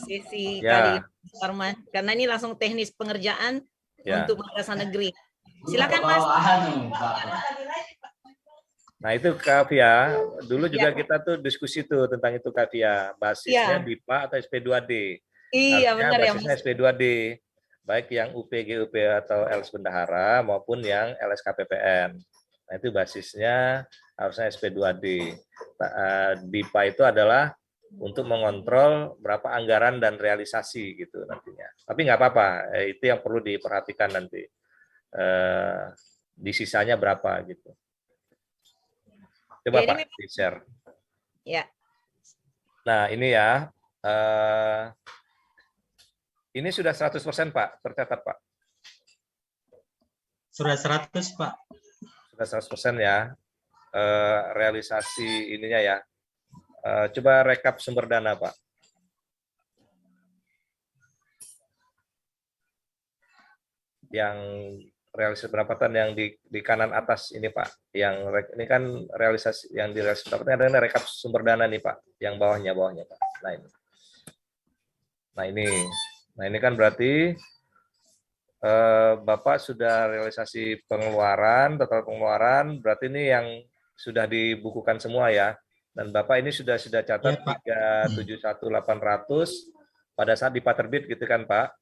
sesi kali ini, Arman. Karena ini langsung teknis pengerjaan untuk madrasah negeri. Silakan Mas. Nah itu Kavia, dulu juga kita tuh diskusi tuh tentang itu Kavia, basisnya DIPA atau SP2D. Iya benar ya Mas. Basisnya SP2D. baik yang UPG, UP atau LS Bendahara maupun yang LSKPPN. Nah, itu basisnya harusnya SP2D. DIPA itu adalah untuk mengontrol berapa anggaran dan realisasi gitu nantinya. Tapi nggak apa-apa, itu yang perlu diperhatikan nanti. Di sisanya berapa gitu. Coba Jadi Pak, di-share. Ya. Nah, ini ya. Ini sudah 100% Pak, tercatat Pak. Sudah 100, Pak. Sudah 100% ya. Realisasi ininya ya. Coba rekap sumber dana Pak. Yang realisasi pendapatan yang di kanan atas ini Pak. Yang ini kan realisasi yang di realisasi pendapatan ada rekap sumber dana nih Pak. Yang bawahnya Pak. Nah ini. Nah ini kan berarti Bapak sudah realisasi pengeluaran, total pengeluaran, berarti ini yang sudah dibukukan semua ya. Dan Bapak ini sudah catat ya, 371.800 pada saat DIPA terbit gitu kan Pak?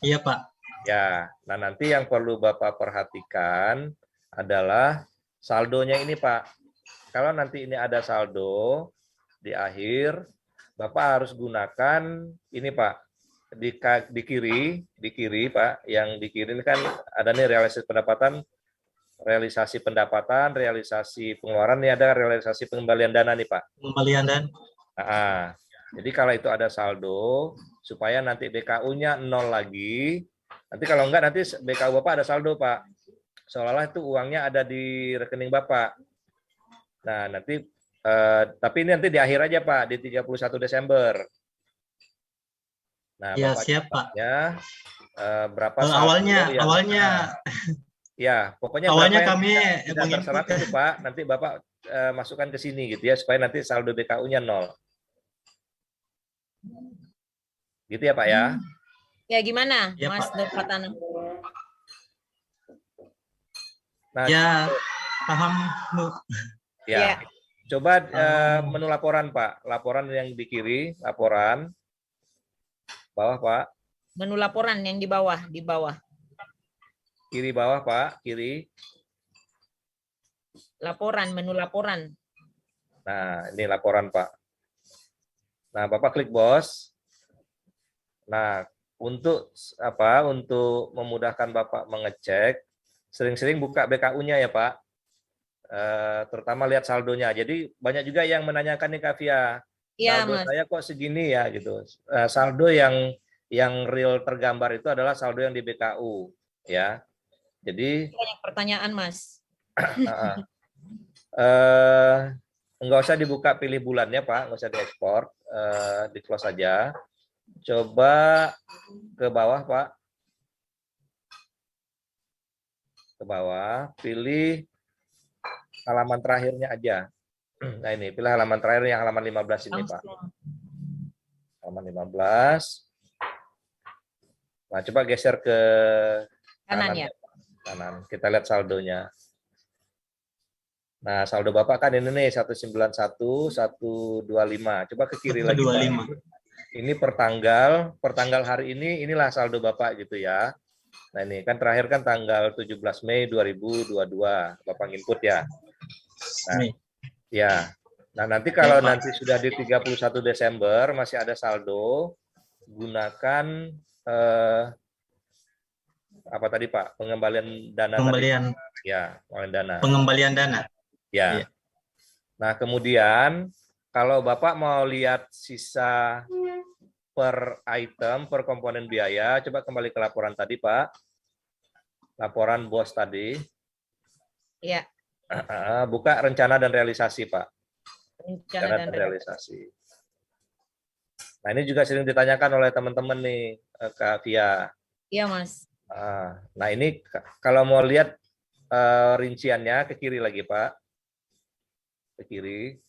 Iya Pak. Ya, nah nanti yang perlu Bapak perhatikan adalah saldonya ini Pak. Kalau nanti ini ada saldo di akhir, Bapak harus gunakan ini Pak. Di kiri Pak, yang di kiri ini kan ada nih realisasi pendapatan, realisasi pengeluaran, ini ada realisasi pengembalian dana nih Pak. Pengembalian dana. Nah, jadi kalau itu ada saldo, supaya nanti BKU-nya 0 lagi, nanti kalau enggak nanti BKU Bapak ada saldo Pak. Seolah-olah itu uangnya ada di rekening Bapak. Nah, nanti tapi ini nanti di akhir aja Pak, di 31 Desember. Nah, ya, Bapak siap Pak. Berapa awalnya ya, pokoknya awalnya berapa kami tidak terserap itu Pak, nanti Bapak masukkan ke sini gitu ya, supaya nanti saldo BKU-nya 0. Gitu ya Pak ya? Ya gimana, ya, Mas Nur Fatana? Nah, ya, paham Bu. Ya. Coba menu laporan Pak, laporan yang di kiri, laporan bawah Pak. Menu laporan yang di bawah, Kiri bawah Pak, kiri. Laporan, menu laporan. Nah, ini laporan Pak. Nah, Bapak klik bos. Nah, untuk apa? Untuk memudahkan Bapak mengecek, sering-sering buka BKU-nya ya Pak. Terutama lihat saldonya. Jadi banyak juga yang menanyakan nih Kak Via, saldo saya kok segini ya gitu. Saldo yang real tergambar itu adalah saldo yang di BKU ya. Jadi banyak pertanyaan Mas. Enggak usah dibuka pilih bulannya Pak, enggak usah diekspor, di close saja. Coba ke bawah Pak. Ke bawah, pilih halaman terakhirnya aja. Nah ini, pilih halaman terakhir yang halaman 15 ini Pak. Halaman 15. Nah coba geser ke kanan ya. Kanan. Kita lihat saldonya. Nah saldo Bapak kan ini nih 191, 125. Coba ke kiri 125. Lagi Pak. Ini per tanggal hari ini, inilah saldo Bapak gitu ya. Nah ini kan terakhir kan tanggal 17 Mei 2022. Bapak input ya. Nah, ya. Nah, nanti kalau nanti sudah di 31 Desember masih ada saldo, gunakan apa tadi Pak? Pengembalian dana Pengembalian. Tadi. Ya, pengembalian dana. Pengembalian dana. Ya. Nah, kemudian kalau Bapak mau lihat sisa per item, per komponen biaya, coba kembali ke laporan tadi, Pak. Laporan bos tadi. Iya. Buka rencana dan realisasi, Pak. Rencana dan realisasi. Nah, ini juga sering ditanyakan oleh teman-teman nih, Kak Via. Iya, Mas. Nah, ini kalau mau lihat rinciannya ke kiri lagi, Pak. Ke kiri.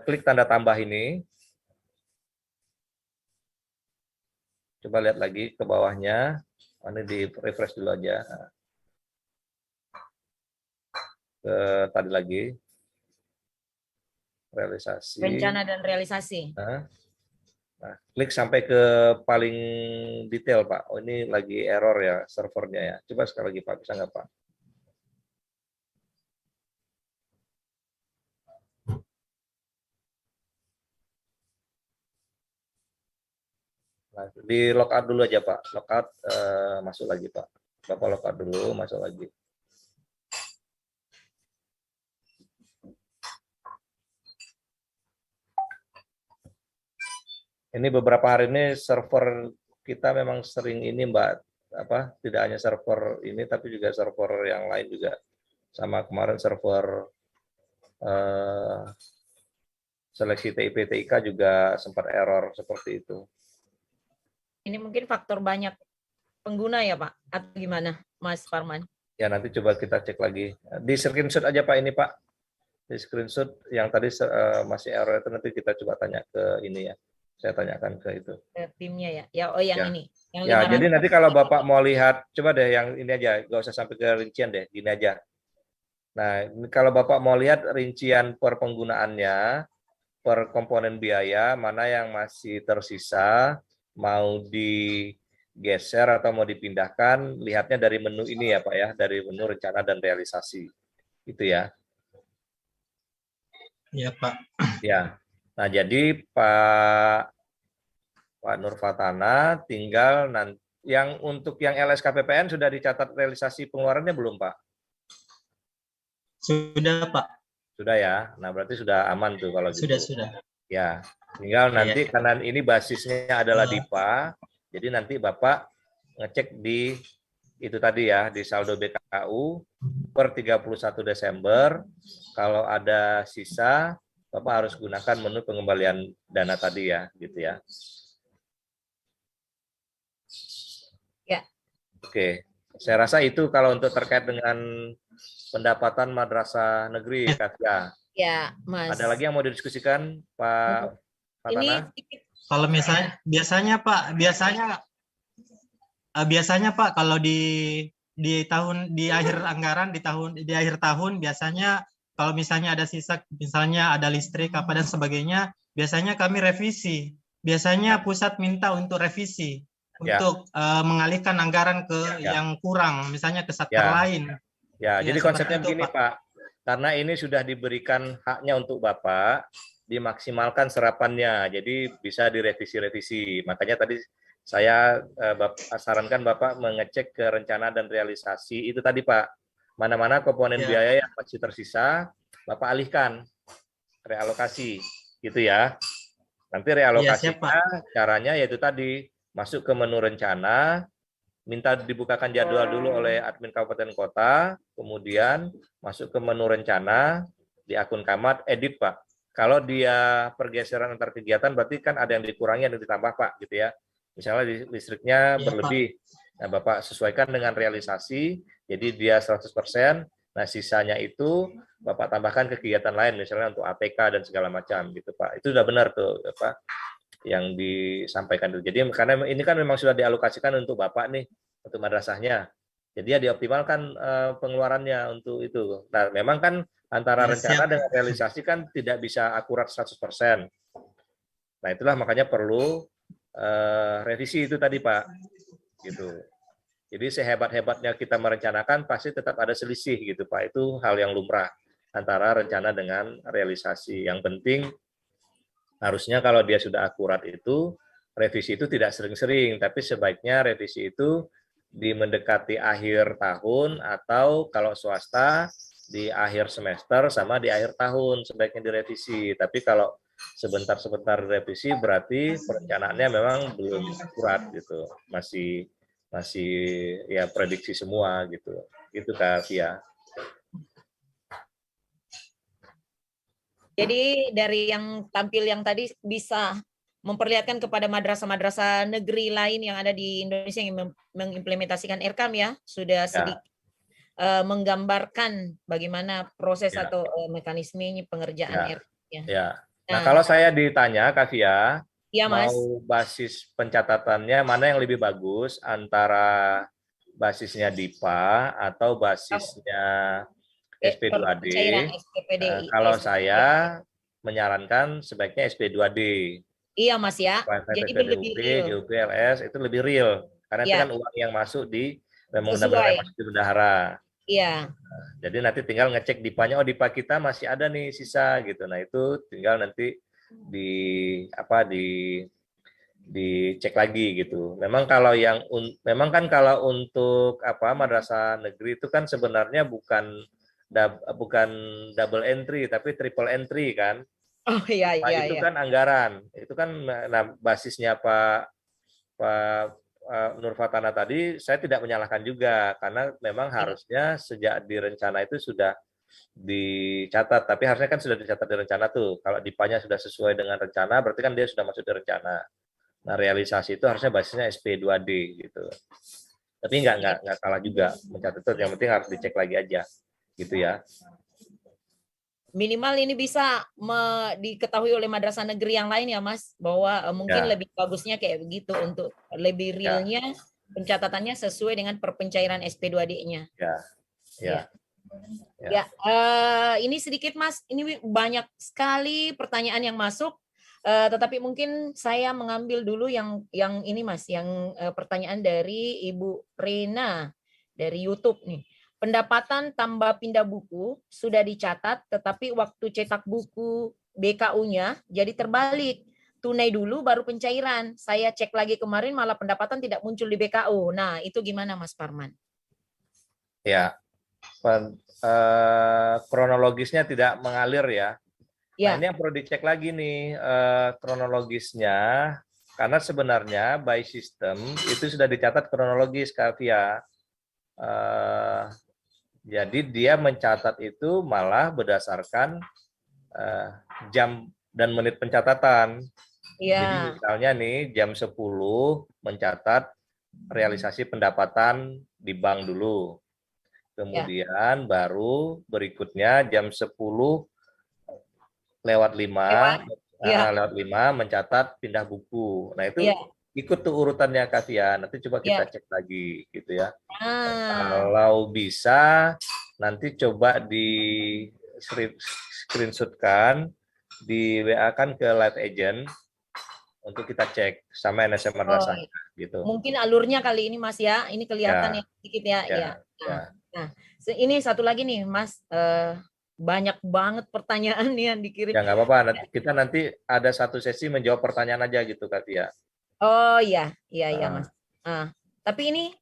Klik tanda tambah ini. Coba lihat lagi ke bawahnya. Ini di refresh dulu aja. Ke tadi lagi. Realisasi. Rencana dan realisasi. Nah, klik sampai ke paling detail, Pak. Oh, ini lagi error ya servernya ya. Coba sekali lagi, Pak. Bisa nggak, Pak? Nah, di logout dulu aja, Pak. Logout, masuk lagi, Pak. Bapak logout dulu, masuk lagi. Ini beberapa hari ini server kita memang sering ini, Mbak, tidak hanya server ini tapi juga server yang lain juga, sama kemarin server seleksi TIP TIK juga sempat error seperti itu. Ini mungkin faktor banyak pengguna ya Pak, atau gimana Mas Farman? Ya, nanti coba kita cek lagi. Di screenshot aja Pak ini, Pak. Di screenshot yang tadi masih error itu nanti kita coba tanya ke ini ya. Saya tanyakan ke itu. Ke timnya ya. Ya, oh yang Ya. ini. Yang Ya, 500. jadi nanti kalau Bapak mau lihat, coba deh yang ini aja, nggak usah sampai ke rincian deh, gini aja. Nah, kalau Bapak mau lihat rincian per penggunaannya, per komponen biaya, mana yang masih tersisa, mau digeser atau mau dipindahkan, lihatnya dari menu ini ya Pak ya, dari menu rencana dan realisasi. Itu ya. Iya Pak. Ya. Nah, jadi Pak Nur Fatana tinggal nanti yang untuk yang LSKPPN sudah dicatat realisasi pengeluarannya belum, Pak? Sudah Pak. Sudah ya. Nah, berarti sudah aman tuh kalau gitu. Sudah. Ya. Tinggal nanti karena ini basisnya adalah DIPA, jadi nanti Bapak ngecek di itu tadi ya, di saldo BKU per 31 Desember, kalau ada sisa Bapak harus gunakan menu pengembalian dana tadi ya, gitu ya. Ya. Oke, saya rasa itu kalau untuk terkait dengan pendapatan madrasah negeri, Kafia. Ya, Mas. Ada lagi yang mau didiskusikan, Pak Fatana? Ini kalau misalnya biasanya Pak kalau di akhir anggaran di akhir tahun biasanya kalau misalnya ada sisa, misalnya ada listrik apa dan sebagainya, biasanya kami revisi. Biasanya pusat minta untuk revisi untuk mengalihkan anggaran ke yang kurang, misalnya ke sektor lain. Ya, jadi konsepnya begini Pak, karena ini sudah diberikan haknya untuk Bapak, dimaksimalkan serapannya, jadi bisa direvisi-revisi. Makanya tadi saya sarankan Bapak mengecek ke rencana dan realisasi itu tadi Pak. Mana-mana komponen biaya yang masih tersisa, Bapak alihkan, realokasi, gitu ya. Nanti realokasinya caranya yaitu tadi, masuk ke menu rencana, minta dibukakan jadwal dulu oleh admin kabupaten kota, kemudian masuk ke menu rencana, di akun Camat, edit Pak. Kalau dia pergeseran antar kegiatan, berarti kan ada yang dikurangi, ada yang ditambah Pak, gitu ya. Misalnya listriknya berlebih, nah Bapak sesuaikan dengan realisasi, jadi dia 100%, nah sisanya itu Bapak tambahkan ke kegiatan lain, misalnya untuk ATK dan segala macam, gitu Pak. Itu sudah benar tuh, Pak, yang disampaikan itu. Jadi karena ini kan memang sudah dialokasikan untuk Bapak nih, untuk madrasahnya. Jadi ya dioptimalkan pengeluarannya untuk itu. Nah, memang kan antara rencana dengan realisasi kan tidak bisa akurat 100%. Nah, itulah makanya perlu revisi itu tadi, Pak. Gitu. Jadi sehebat-hebatnya kita merencanakan pasti tetap ada selisih gitu, Pak. Itu hal yang lumrah antara rencana dengan realisasi. Yang penting harusnya kalau dia sudah akurat itu, revisi itu tidak sering-sering, tapi sebaiknya revisi itu di mendekati akhir tahun atau kalau swasta di akhir semester sama di akhir tahun sebaiknya direvisi. Tapi kalau sebentar-sebentar revisi berarti perencanaannya memang belum akurat gitu, masih ya prediksi semua gitu. Itu Kak Fia. Jadi dari yang tampil yang tadi bisa memperlihatkan kepada madrasah-madrasah negeri lain yang ada di Indonesia yang mengimplementasikan RKAM ya, sudah sedikit menggambarkan bagaimana proses atau mekanismenya pengerjaan RKAM. Ya. Nah, kalau saya ditanya, Kak Fia, Mas, mau basis pencatatannya mana yang lebih bagus antara basisnya DIPA atau basisnya SP2D? Kalau saya menyarankan sebaiknya SP2D. Iya Mas ya. Jadi lebih PPPUP, real. GUP, LS itu lebih real. Karena itu Ya, kan uang yang masuk di benar-benar yang sesuai. masuk di bendahara. Iya. Jadi nanti tinggal ngecek dipanya, oh dipa kita masih ada nih sisa gitu. Nah itu tinggal nanti di apa dicek lagi gitu. Memang kalau memang kan kalau untuk apa madrasah negeri itu kan sebenarnya bukan double entry tapi triple entry kan. Oh iya Pak iya itu iya. kan anggaran, itu kan nah, basisnya Pak Nur Fatana tadi saya tidak menyalahkan juga karena memang Iya. harusnya sejak direncana itu sudah dicatat, tapi harusnya kan sudah dicatat di rencana tuh. Kalau dipanya sudah sesuai dengan rencana, berarti kan dia sudah masuk di rencana. Nah, realisasi itu harusnya basisnya SP2D gitu. Tapi nggak salah juga mencatat itu, yang penting harus dicek lagi aja, gitu ya. Minimal ini bisa diketahui oleh madrasah negeri yang lain ya Mas, bahwa mungkin Ya. lebih bagusnya kayak begitu untuk lebih realnya pencatatannya sesuai dengan perpencairan SP2D-nya. Ya, ya. Ya, ini sedikit Mas, ini banyak sekali pertanyaan yang masuk, tetapi mungkin saya mengambil dulu yang ini Mas, yang pertanyaan dari Ibu Rena dari YouTube nih. Pendapatan tambah pindah buku sudah dicatat, tetapi waktu cetak buku BKU-nya jadi terbalik. Tunai dulu baru pencairan. Saya cek lagi kemarin malah pendapatan tidak muncul di BKU. Nah, itu gimana Mas Parman? Ya, kronologisnya tidak mengalir ya. Nah, ini yang perlu dicek lagi nih kronologisnya, karena sebenarnya by system itu sudah dicatat kronologis Kak Fia. Jadi dia mencatat itu malah berdasarkan jam dan menit pencatatan. Jadi misalnya nih jam 10 mencatat realisasi pendapatan di bank dulu. Kemudian baru berikutnya jam 10 lewat 5 mencatat pindah buku. Nah itu ikut tuh urutannya Kak Fia. Nanti coba kita cek lagi gitu ya. Kalau bisa nanti coba di screenshotkan, di WA kan ke live agent untuk kita cek sama NSM madrasah gitu. Mungkin alurnya kali ini Mas ya. Ini kelihatan ya sedikit ya. Nah, ini satu lagi nih Mas, banyak banget pertanyaan yang dikirim. Ya nggak apa-apa, kita nanti ada satu sesi menjawab pertanyaan aja gitu Kak Tia. Oh iya Mas. Tapi ini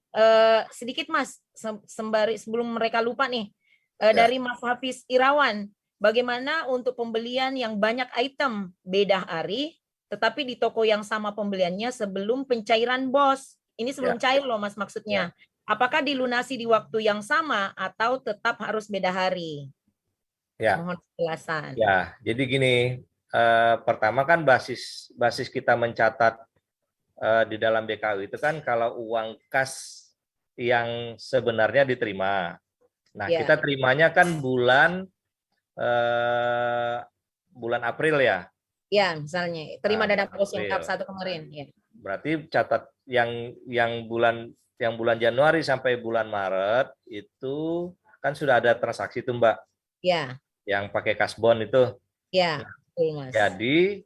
sedikit Mas, sembari sebelum mereka lupa nih, dari Mas Hafiz Irawan, bagaimana untuk pembelian yang banyak item beda hari, tetapi di toko yang sama pembeliannya sebelum pencairan BOS. Ini sebelum cair loh Mas maksudnya. Apakah dilunasi di waktu yang sama atau tetap harus beda hari? Mohon penjelasan. Ya, jadi gini, pertama kan basis kita mencatat di dalam BKU itu kan kalau uang kas yang sebenarnya diterima. Nah, kita terimanya kan bulan April ya. Ya, misalnya terima dana pos yang tahap 1 kemarin. Ya. Berarti catat yang bulan Januari sampai bulan Maret itu kan sudah ada transaksi tuh Mbak. Ya. Yang pakai kasbon itu. Ya, betul Mas. Jadi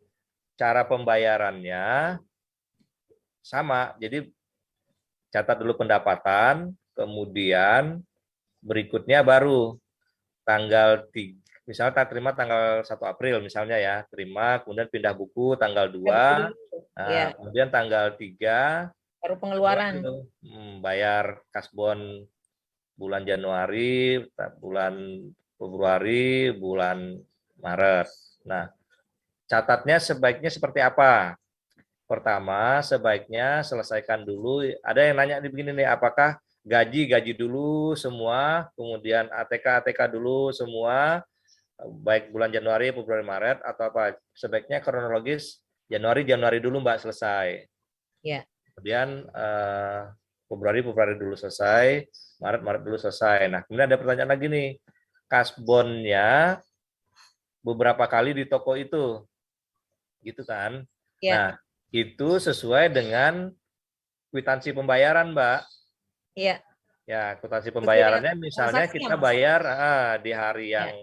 cara pembayarannya sama. Jadi catat dulu pendapatan, kemudian berikutnya baru tanggal 3, misalnya tak terima tanggal 1 April misalnya ya, terima, kemudian pindah buku tanggal 2, nah, kemudian tanggal 3 baru pengeluaran. Bayar kasbon bulan Januari, bulan Februari, bulan Maret. Nah, catatnya sebaiknya seperti apa? Pertama, sebaiknya selesaikan dulu. Ada yang nanya begini nih, apakah gaji dulu semua, kemudian ATK dulu semua, baik bulan Januari, Februari, Maret, atau apa? Sebaiknya kronologis Januari dulu Mbak selesai. Ya. Kemudian Februari dulu selesai, Maret dulu selesai. Nah, kemudian ada pertanyaan lagi nih, kasbonnya beberapa kali di toko itu, gitu kan? Ya. Nah, itu sesuai dengan kwitansi pembayaran, Mbak. Iya. Ya, kwitansi pembayarannya misalnya kita bayar di hari yang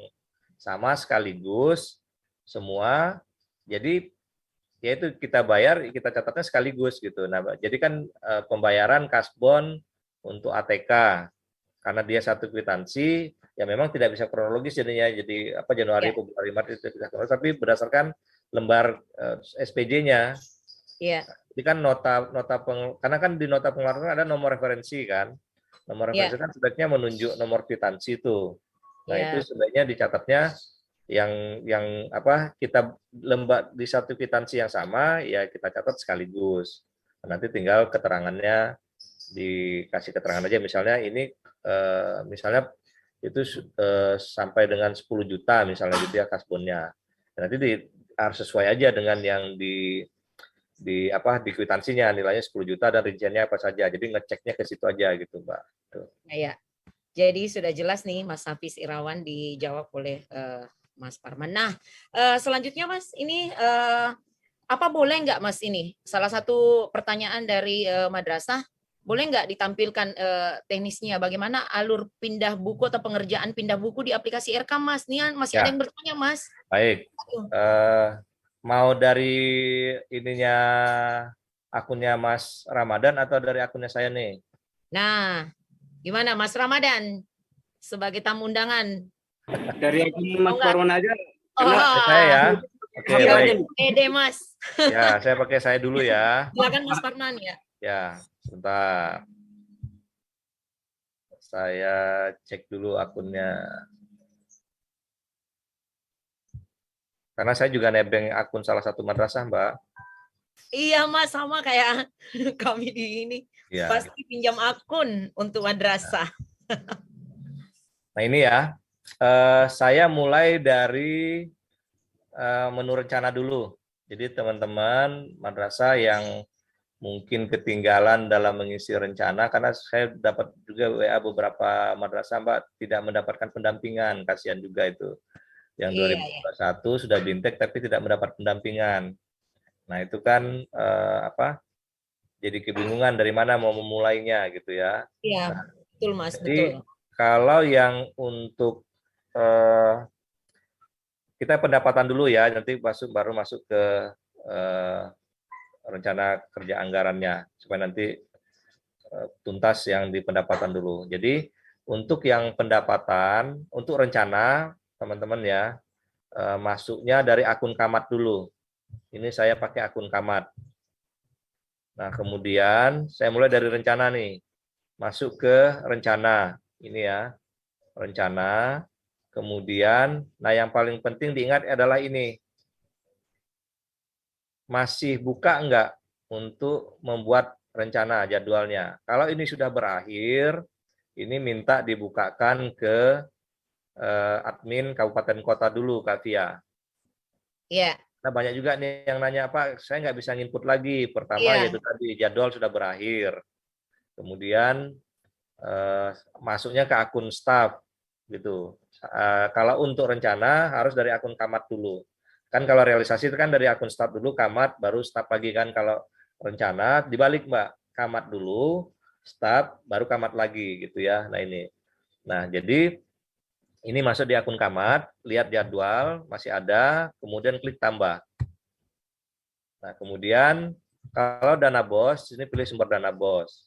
sama sekaligus semua. Jadi ya itu kita bayar, kita catatnya sekaligus gitu. Nah, jadi kan pembayaran kasbon untuk ATK karena dia satu kwitansi, ya memang tidak bisa kronologis jadinya. Jadi apa Januari, Februari, Maret itu bisa kronologis, tapi berdasarkan lembar SPJ-nya. Iya. Jadi kan karena kan di nota pengeluaran ada nomor referensi kan. Nomor referensi kan sebaiknya menunjuk nomor kwitansi itu. Nah, itu sebaiknya dicatatnya yang apa kita di satu kwitansi yang sama ya kita catat sekaligus. Nanti tinggal keterangannya dikasih keterangan aja, misalnya ini misalnya itu sampai dengan 10 juta misalnya gitu ya kasbonnya. Nanti harus sesuai aja dengan yang di kwitansinya, nilainya 10 juta dan rinciannya apa saja. Jadi ngeceknya ke situ aja gitu, Mbak. Ya. Jadi sudah jelas nih Mas Hafiz Irawan, dijawab oleh Mas Parman. Nah, selanjutnya Mas, ini apa boleh nggak Mas ini? Salah satu pertanyaan dari madrasah, boleh nggak ditampilkan teknisnya bagaimana alur pindah buku atau pengerjaan pindah buku di aplikasi RK Mas? Nih masih ada yang bertanya Mas. Baik, mau dari ininya akunnya Mas Ramadan atau dari akunnya saya nih? Nah, gimana Mas Ramadan sebagai tamu undangan? Dari akun Mas Parman aja. Saya ya. Oke, baik. Mas. Ya, saya pakai saya dulu ya. Silakan Mas Parman ya. Ya, sebentar. Saya cek dulu akunnya. Karena saya juga nebeng akun salah satu madrasah, Mbak. Iya Mas, sama kayak kami di ini. Ya. Pasti pinjam akun untuk madrasah. Nah ini ya, saya mulai dari menu rencana dulu. Jadi teman-teman madrasah yang mungkin ketinggalan dalam mengisi rencana, karena saya dapat juga WA beberapa madrasah Mbak tidak mendapatkan pendampingan, kasihan juga itu. Yang 2021 sudah bintek tapi tidak mendapat pendampingan. Nah itu kan jadi kebingungan dari mana mau memulainya gitu ya. Iya, nah, betul Mas, jadi, betul. Kalau yang untuk kita pendapatan dulu ya, nanti baru masuk ke rencana kerja anggarannya, supaya nanti tuntas yang di pendapatan dulu. Jadi untuk yang pendapatan, untuk rencana teman-teman ya, masuknya dari akun Kamat dulu. Ini saya pakai akun Kamat. Nah kemudian saya mulai dari rencana nih, masuk ke rencana. Ini ya, rencana, kemudian, nah yang paling penting diingat adalah ini, masih buka enggak untuk membuat rencana jadwalnya. Kalau ini sudah berakhir, ini minta dibukakan ke admin kabupaten kota dulu, Kak Fia. Iya. Nah banyak juga nih yang nanya, Pak, saya nggak bisa nginput lagi. Pertama yaitu tadi jadwal sudah berakhir. Kemudian masuknya ke akun staff gitu. Kalau untuk rencana harus dari akun Kamat dulu. Kan kalau realisasi itu kan dari akun staff dulu, Kamat, baru staff lagi kan. Kalau rencana dibalik Mbak, Kamat dulu, staff, baru Kamat lagi gitu ya. Nah ini. Nah jadi ini masuk di akun Kamat, lihat jadwal masih ada, kemudian klik tambah. Nah kemudian kalau dana BOS, ini pilih sumber dana BOS.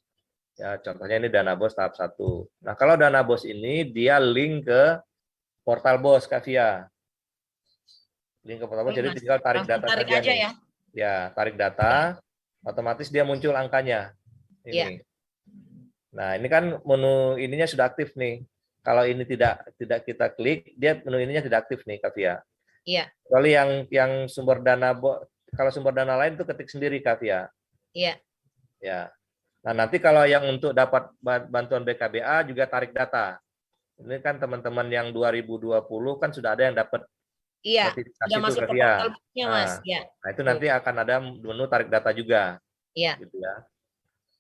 Ya, contohnya ini dana BOS tahap 1. Nah, kalau dana BOS ini dia link ke portal BOS, Kak Fia. Link ke portal BOS, jadi tinggal tarik data saja nih. Ya. Ya, tarik data, otomatis dia muncul angkanya. Ini. Ya. Nah, ini kan menu ininya sudah aktif nih. Kalau ini tidak kita klik, dia menu ininya tidak aktif nih, Kak Fia. Iya. Kecuali yang sumber dana BOS, kalau sumber dana lain itu ketik sendiri, Kak Fia. Iya. Ya. Nah, nanti kalau yang untuk dapat bantuan BKBA juga tarik data. Ini kan teman-teman yang 2020 kan sudah ada yang dapat notifikasi itu ke dia. Nah, itu nanti akan ada menu tarik data juga. Iya. Gitu ya.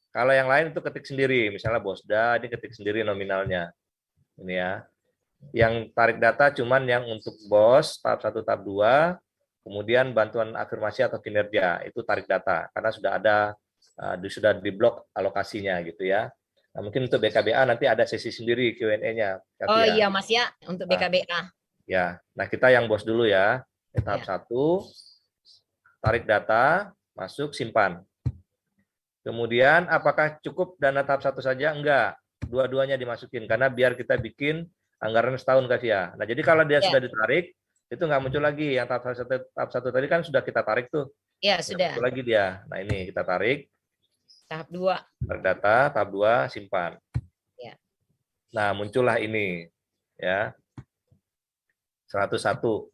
Kalau yang lain itu ketik sendiri, misalnya Bosda, ini ketik sendiri nominalnya. Ini ya. Yang tarik data cuman yang untuk BOS tahap 1, tahap 2, kemudian bantuan afirmasi atau kinerja, itu tarik data karena sudah ada sudah diblok alokasinya gitu ya. Nah, mungkin untuk BKBA nanti ada sesi sendiri Q&A-nya. Oh iya Mas ya, untuk BKBA. Ya, nah kita yang BOS dulu ya, tahap 1. tarik data, masuk, simpan. Kemudian apakah cukup dana tahap 1 saja? Enggak. Dua-duanya dimasukin karena biar kita bikin anggaran setahun Kavia. Nah, jadi kalau dia sudah ditarik, itu nggak muncul lagi. Yang tahap 1 tadi kan sudah kita tarik tuh. Ya, Nggak sudah. muncul lagi dia. Nah, ini kita tarik. Tahap 2. Tarik data, tahap 2, simpan. Ya. Nah, muncullah ini. Ya. 101.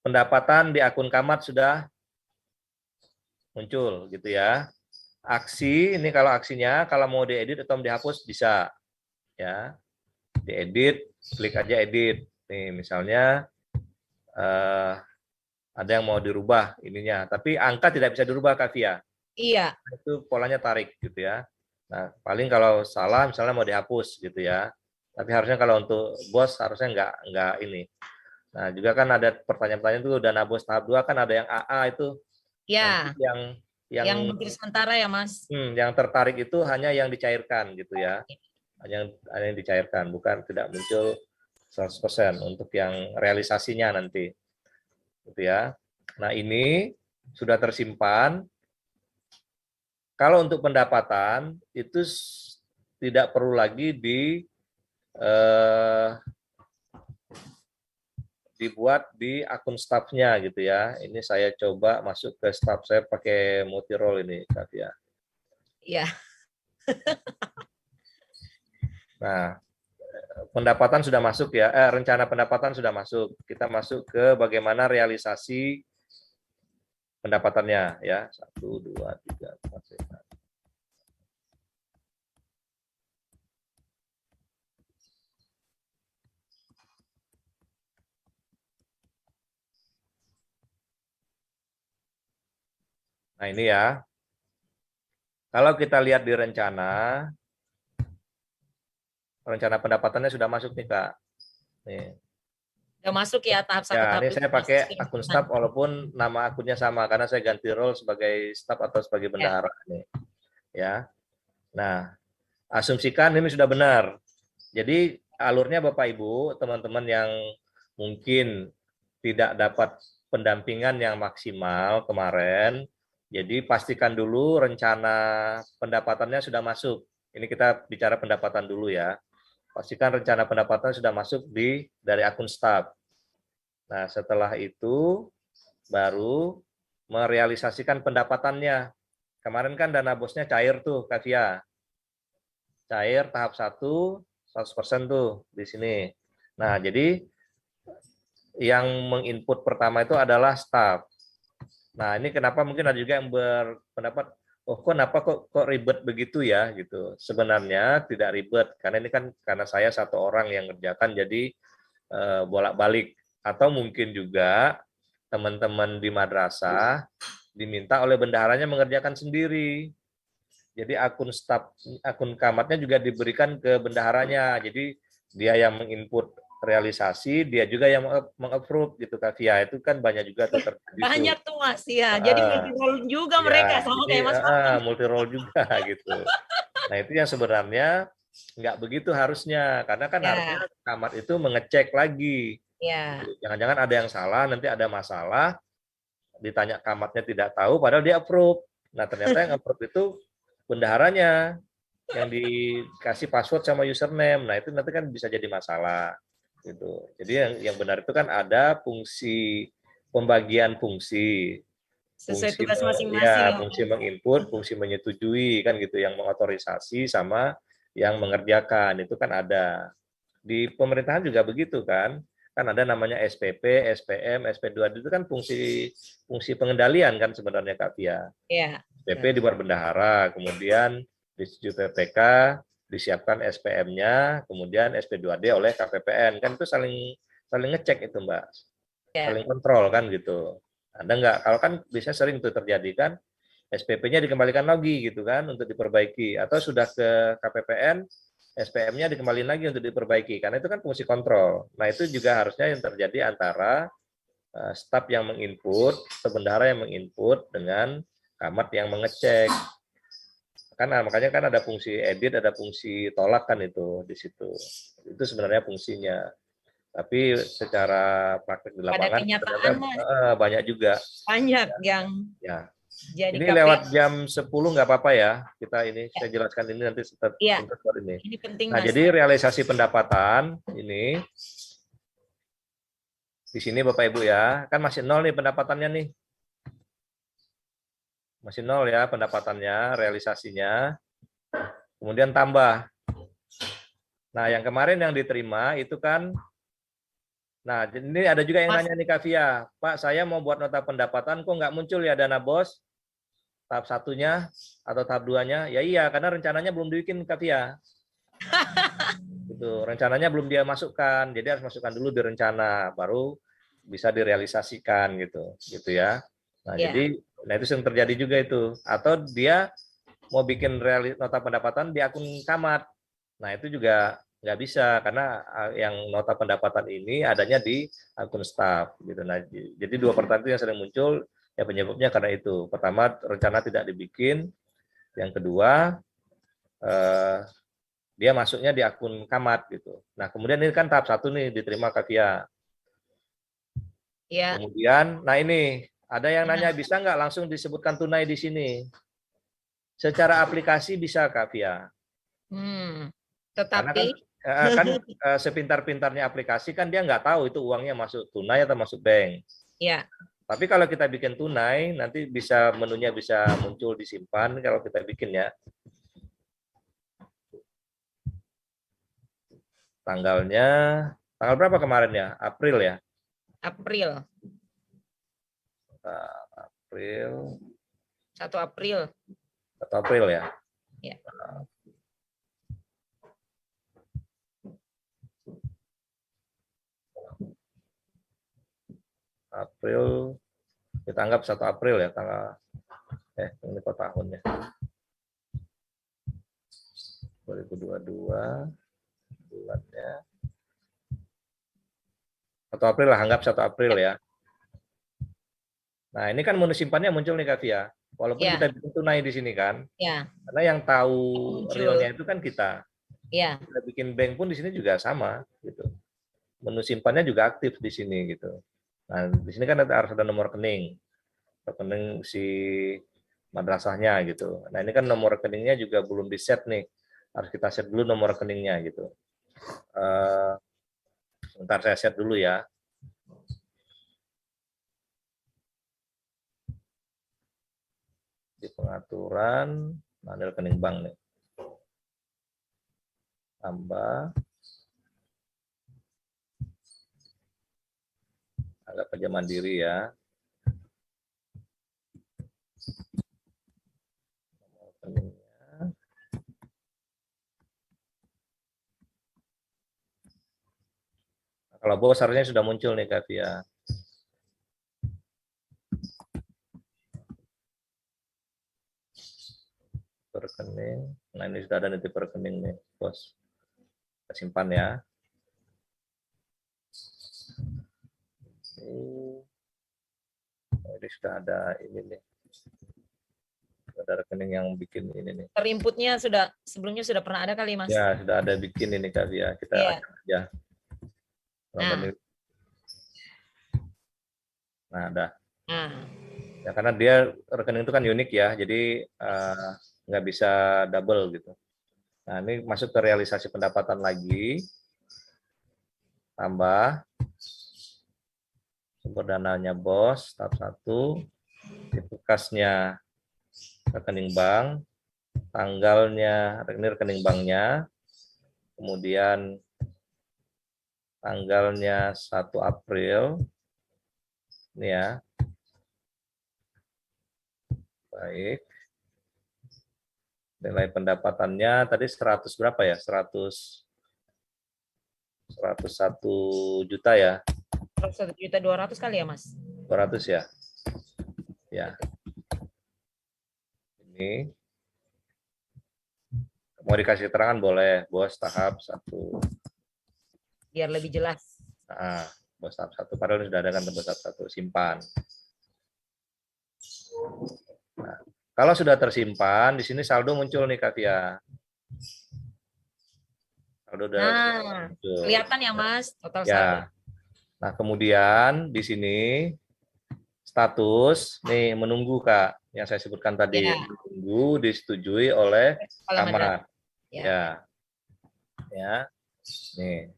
Pendapatan di akun Kamat sudah muncul gitu ya. Aksi, ini kalau aksinya, kalau mau diedit atau dihapus bisa. Ya. Diedit, klik aja edit. Nih, misalnya ada yang mau dirubah ininya, tapi angka tidak bisa dirubah Kavia. Iya. Itu polanya tarik gitu ya. Nah, paling kalau salah misalnya mau dihapus gitu ya. Tapi harusnya kalau untuk bos harusnya enggak ini. Nah, juga kan ada pertanyaan-pertanyaan itu dana bos tahap 2 kan ada yang AA itu. Ya. Yang menteri sementara ya, Mas. Yang tertarik itu hanya yang dicairkan gitu ya. Hanya yang dicairkan, bukan tidak muncul 100% untuk yang realisasinya nanti. Gitu ya. Nah, ini sudah tersimpan. Kalau untuk pendapatan itu tidak perlu lagi dibuat di akun staffnya gitu ya. Ini saya coba masuk ke staff saya pakai multi-role ini, Kavia. Iya. Nah, pendapatan sudah masuk ya, rencana pendapatan sudah masuk. Kita masuk ke bagaimana realisasi pendapatannya ya. 1, 2, 3, 4, 5. Nah, ini ya. Kalau kita lihat di rencana pendapatannya sudah masuk nih, Kak. Nih. Udah masuk ya tahap 1. Ya, ini saya pakai akun staff walaupun nama akunnya sama karena saya ganti role sebagai staff atau sebagai bendahara nih. Ya. Nah, asumsikan ini sudah benar. Jadi alurnya Bapak Ibu, teman-teman yang mungkin tidak dapat pendampingan yang maksimal kemarin, jadi pastikan dulu rencana pendapatannya sudah masuk. Ini kita bicara pendapatan dulu ya. Pastikan rencana pendapatan sudah masuk dari akun staff. Nah, setelah itu baru merealisasikan pendapatannya. Kemarin kan dana bosnya cair tuh, Kavia. Cair tahap 1, 100% tuh di sini. Nah, jadi yang menginput pertama itu adalah staff. Nah, ini kenapa mungkin ada juga yang berpendapat, oh kenapa kok ribet begitu ya gitu. Sebenarnya tidak ribet karena ini kan karena saya satu orang yang ngerjakan jadi bolak-balik, atau mungkin juga teman-teman di madrasah diminta oleh bendaharanya mengerjakan sendiri. Jadi akun staff, akun kamatnya juga diberikan ke bendaharanya. Jadi dia yang menginput realisasi, dia juga yang meng-approve gitu Kavia. Itu kan banyak juga tuh terjadi. Banyak tuh Mas ya. Jadi multi role juga mereka sama kayak Mas. Multi role juga gitu. Nah, itu yang sebenarnya nggak begitu harusnya, karena kan harusnya kamat itu mengecek lagi. Jangan-jangan ada yang salah, nanti ada masalah, ditanya kamatnya tidak tahu, padahal dia approve. Nah, ternyata yang approve itu bendaharanya, yang dikasih password sama username. Nah, itu nanti kan bisa jadi masalah. Gitu. Jadi yang benar itu kan ada fungsi pembagian fungsi. Sesuai tugas masing-masing. Ya, fungsi menginput, fungsi menyetujui kan gitu, yang mengotorisasi sama yang mengerjakan itu kan ada. Di pemerintahan juga begitu kan. Kan ada namanya SPP, SPM, SP2 itu kan fungsi pengendalian kan sebenarnya Kak Pia. Iya. SPP dibuat bendahara, kemudian di PPK disiapkan SPM-nya, kemudian SP2D oleh KPPN. Kan itu saling ngecek itu, Mbak. Saling kontrol kan gitu. Ada nggak? Kalau kan biasanya sering itu terjadi kan, SPP-nya dikembalikan lagi gitu kan untuk diperbaiki, atau sudah ke KPPN, SPM-nya dikembalikan lagi untuk diperbaiki, karena itu kan fungsi kontrol. Nah, itu juga harusnya yang terjadi antara staf yang menginput, bendahara yang menginput dengan kamat yang mengecek. Kan makanya kan ada fungsi edit, ada fungsi tolak kan itu di situ. Itu sebenarnya fungsinya. Tapi secara praktek di Pada lapangan kenyataan, ternyata Mas, banyak juga. banyak yang Ya. jadi Ini KPI. lewat jam 10 nggak apa-apa ya. Kita ini saya jelaskan ini nanti setelah Iya. ini. Ini penting, Nah, Mas. jadi realisasi pendapatan ini di sini Bapak Ibu ya, kan masih nol nih pendapatannya nih. Masih nol ya pendapatannya, realisasinya. Kemudian tambah. Nah, yang kemarin yang diterima itu kan, nah ini ada juga yang Mas. nanya nih Kak Via, Pak saya mau buat nota pendapatan kok nggak muncul ya dana BOS tahap 1-nya atau tahap 2-nya? Ya iya, karena rencananya belum dibikin Kak Via. Gitu, rencananya belum dia masukkan, jadi harus masukkan dulu di rencana, baru bisa direalisasikan gitu ya. Nah, jadi nah itu yang terjadi juga itu. Atau dia mau bikin nota pendapatan di akun camat. Nah, itu juga nggak bisa karena yang nota pendapatan ini adanya di akun staff gitu. Nah, jadi dua pertanyaan itu yang sering muncul ya penyebabnya karena itu. Pertama, rencana tidak dibikin. Yang kedua, dia masuknya di akun camat gitu. Nah, kemudian ini kan tahap 1 nih diterima Kak Via. Ya. Kemudian, nah ini ada yang nanya bisa nggak langsung disebutkan tunai di sini? Secara aplikasi bisa Kak Via. Tetapi kan sepintar-pintarnya aplikasi kan dia nggak tahu itu uangnya masuk tunai atau masuk bank. ya. Tapi kalau kita bikin tunai, nanti bisa menunya bisa muncul disimpan kalau kita bikin ya. Tanggalnya, tanggal berapa kemarin ya? April ya? April. April. 1 April. 1 April ya? Ya. April, kita anggap 1 April ya, tanggal ini kok tahunnya 2022 bulannya 1 April lah, anggap 1 April ya. Nah, ini kan menu simpannya muncul nih Kak Via, walaupun kita bikin tunai di sini kan, karena yang tahu realnya itu kan kita. Kita bikin bank pun di sini juga sama gitu. Menu simpannya juga aktif di sini gitu. Nah, di sini kan harus ada nomor rekening si madrasahnya gitu. Nah, ini kan nomor rekeningnya juga belum di-set nih. Harus kita set dulu nomor rekeningnya gitu. Sebentar saya set dulu ya. Di pengaturan, mana rekening bank nih. Tambah. Anggap aja Mandiri ya. Nah, kalau bos harusnya sudah muncul nih Kak Via. Rekening. Nah, ini sudah ada nanti rekening nih, bos. Kita simpan ya. Ini sudah ada ini nih. Ada rekening yang bikin ini nih. Terinputnya sudah sebelumnya sudah pernah ada kali Mas? Ya, sudah ada bikin ini Kak Via. Kita aja. Nah, ada. Ya, karena dia rekening itu kan unik ya, jadi nggak bisa double gitu. Nah, ini masuk ke realisasi pendapatan lagi. Tambah. Sumber dananya bos, tahap 1. Itu kasnya rekening bank, tanggalnya rekening banknya, kemudian tanggalnya 1 April, ini ya, baik, nilai pendapatannya tadi 100 berapa ya, 101 juta ya, 1.200.000 kali ya Mas? 200 ya, ya. Ini mau dikasih keterangan boleh, bos tahap 1. Biar lebih jelas. Nah, bos tahap 1, padahal sudah ada kan bos tahap 1, simpan. Nah, kalau sudah tersimpan, di sini saldo muncul nih Kak Via. kalau udah Nah, muncul. kelihatan ya Mas, total saldo. Ya. Nah, kemudian di sini status nih menunggu Kak, yang saya sebutkan tadi, Ya. menunggu disetujui oleh Kepala Camat. madrasah. Ya. Ya. Nih.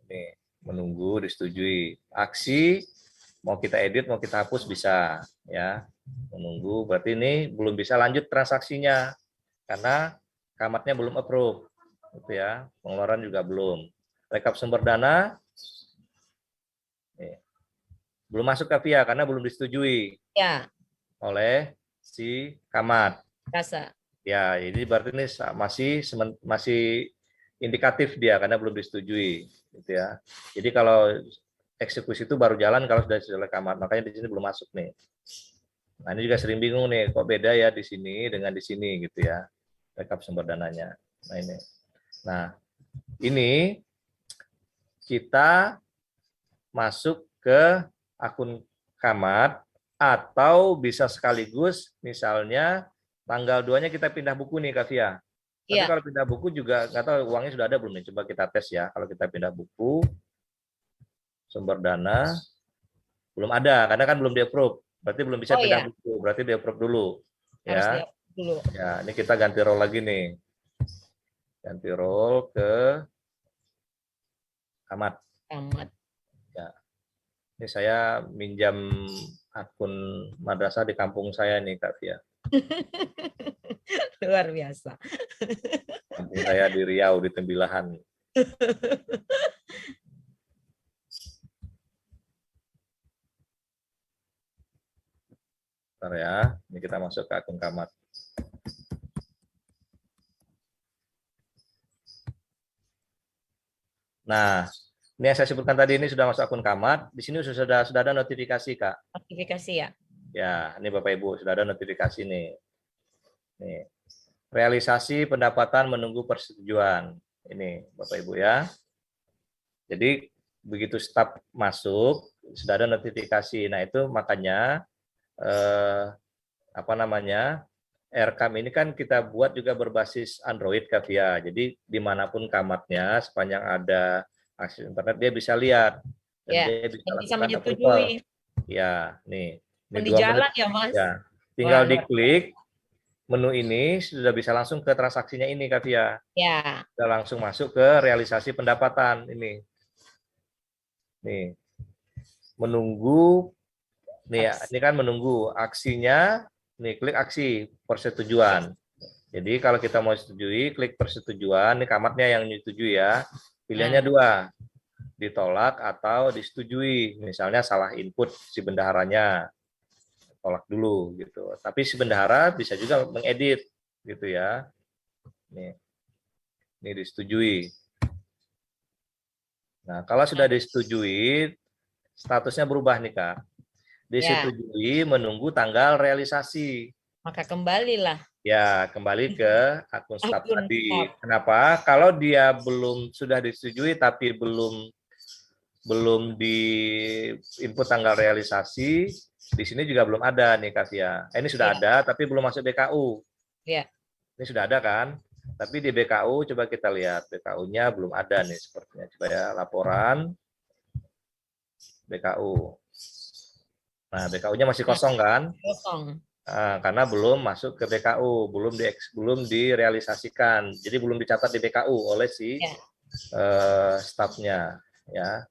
Nih, menunggu disetujui. Aksi mau kita edit, mau kita hapus bisa, ya. Menunggu berarti ini belum bisa lanjut transaksinya karena Camatnya belum approve. Gitu ya. Pengeluaran juga belum. Rekap sumber dana nih, belum masuk ke via karena belum disetujui Ya, oleh si Camat. rasa. Ya, ini berarti ini masih indikatif dia karena belum disetujui, gitu ya. Jadi kalau eksekusi itu baru jalan kalau sudah oleh Camat, makanya di sini belum masuk nih. Nah, ini juga sering bingung nih, kok beda ya di sini dengan di sini gitu ya. Rekap sumber dananya. Nah, ini. Nah, ini kita masuk ke akun Camat atau bisa sekaligus misalnya tanggal 2-nya kita pindah buku nih Kak Fia. Tapi Iya. kalau pindah buku juga nggak tahu uangnya sudah ada belum nih. Coba kita tes ya. Kalau kita pindah buku, sumber dana belum ada karena kan belum di-approve. Berarti belum bisa Oh, pindah iya. buku. Berarti di-approve dulu. Harus Ya. lihat dulu. Ya, ini kita ganti role lagi nih. Ganti role ke Camat. Camat. Ya. Ini saya minjam akun madrasah di kampung saya nih Kak Fia. Luar biasa. Kampung saya di Riau, di Tembilahan. Bentar ya, ini kita masuk ke akun Camat. Nah, ini yang saya sebutkan tadi ini sudah masuk akun Camat. Di sini sudah ada notifikasi Kak. Notifikasi ya. Ya, ini Bapak Ibu sudah ada notifikasi nih. Nih, realisasi pendapatan menunggu persetujuan. Ini Bapak Ibu ya. Jadi begitu staf masuk sudah ada notifikasi. Nah itu makanya RKAM ini kan kita buat juga berbasis Android Kak Fia. Jadi dimanapun Camatnya sepanjang ada akses internet dia bisa lihat dan Ya, dia bisa dan bisa lakukan approval. menyetujui. Ya, nih. Ini Di 2 jalan menit. ya Mas. Ya, tinggal Wah, diklik menu ini sudah bisa langsung ke transaksinya ini Kak Fia. ya. Sudah langsung masuk ke realisasi pendapatan ini. Nih. Menunggu nih ya, ini kan menunggu aksinya, nih klik aksi persetujuan. Jadi kalau kita mau setujui, klik persetujuan, ini Camatnya yang menyetujui ya. Pilihannya 2, ditolak atau disetujui. Misalnya salah input si bendaharanya, tolak dulu gitu. Tapi si bendahara bisa juga mengedit gitu ya. Nih, ini disetujui. Nah, kalau sudah disetujui, statusnya berubah nih Kak. Disetujui menunggu tanggal realisasi. Maka kembalilah. Ya, kembali ke akun staf Akun tadi. staf. Kenapa? Kalau dia sudah disetujui tapi belum di input tanggal realisasi, di sini juga belum ada nih Kak Fia. Ini sudah ada tapi belum masuk BKU. Ya. Ini sudah ada kan? Tapi di BKU coba kita lihat, BKU-nya belum ada nih sepertinya. Coba ya, laporan BKU. Nah, BKU-nya masih kosong kan? Kosong. Karena belum masuk ke BKU, belum direalisasikan, jadi belum dicatat di BKU oleh si stafnya. Ya,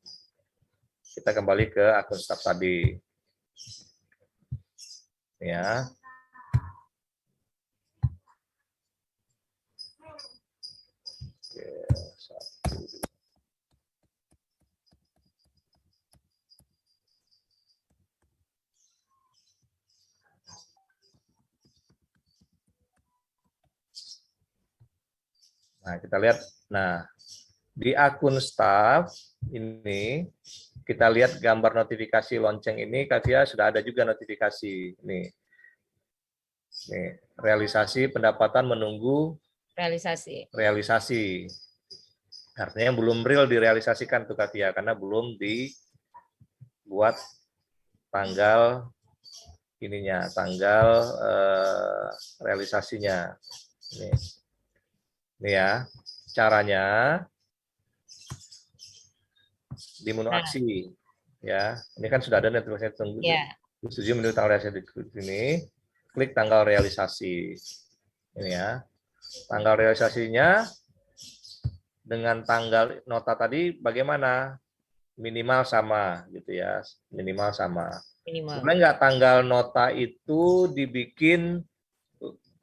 kita kembali ke akun staf tadi. Ya. Oke, 1. Nah, kita lihat. Nah, di akun staff ini kita lihat gambar notifikasi lonceng ini, Kak Fia sudah ada juga notifikasi. Nih, realisasi pendapatan menunggu realisasi. Artinya belum real direalisasikan tuh Kak Fia karena belum dibuat tanggal ininya, tanggal realisasinya. Ini ya. caranya di menu aksi ya. Ini kan sudah ada nih tulisannya tunggu. Setuju menurut tanggal realisasi di sini, klik tanggal realisasi. Ini ya. Tanggal realisasinya dengan tanggal nota tadi bagaimana? Minimal sama gitu ya. Minimal sama. Boleh nggak tanggal nota itu dibikin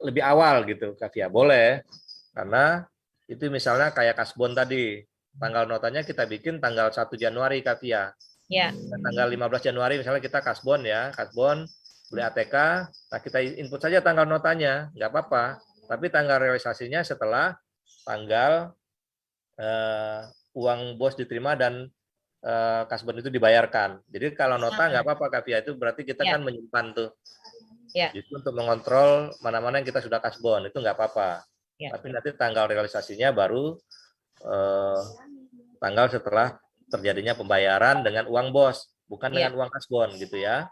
lebih awal gitu, Kavia? Boleh. Karena itu misalnya kayak kasbon tadi. Tanggal notanya kita bikin tanggal 1 Januari, Kavia. Ya. Tanggal 15 Januari misalnya kita kasbon ya, kasbon beli ATK, nah kita input saja tanggal notanya, nggak apa-apa. Tapi tanggal realisasinya setelah tanggal uang bos diterima dan kasbon itu dibayarkan. Jadi kalau nota nggak apa-apa, Kavia, itu berarti kita kan menyimpan tuh. Jadi untuk mengontrol mana-mana yang kita sudah kasbon, itu nggak apa-apa. Tapi nanti tanggal realisasinya baru tanggal setelah terjadinya pembayaran dengan uang bos, bukan dengan uang kasbon gitu ya.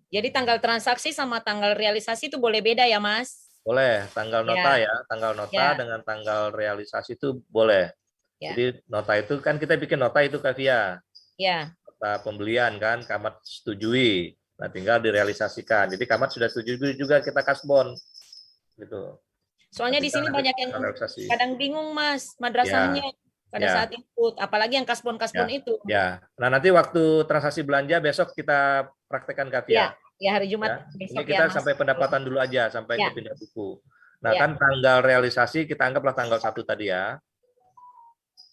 Jadi tanggal transaksi sama tanggal realisasi itu boleh beda ya, Mas? Boleh, tanggal nota ya, tanggal nota dengan tanggal realisasi itu boleh. Jadi nota itu kan kita bikin nota itu, Kavia. Nota pembelian kan, Kamat setujui. Nah, tinggal direalisasikan. Jadi Kamat sudah setuju juga kita kasbon. Gitu. Soalnya di sini banyak yang kadang bingung, Mas, madrasahnya. Pada saat input, apalagi yang kasbon-kasbon itu. Ya, nah nanti waktu transaksi belanja besok kita praktekkan, Kavia. Ya, hari Jumat besok. Ini kita sampai pendapatan dulu aja, sampai ke pindah buku. Nah kan tanggal realisasi kita anggaplah tanggal 1 tadi ya.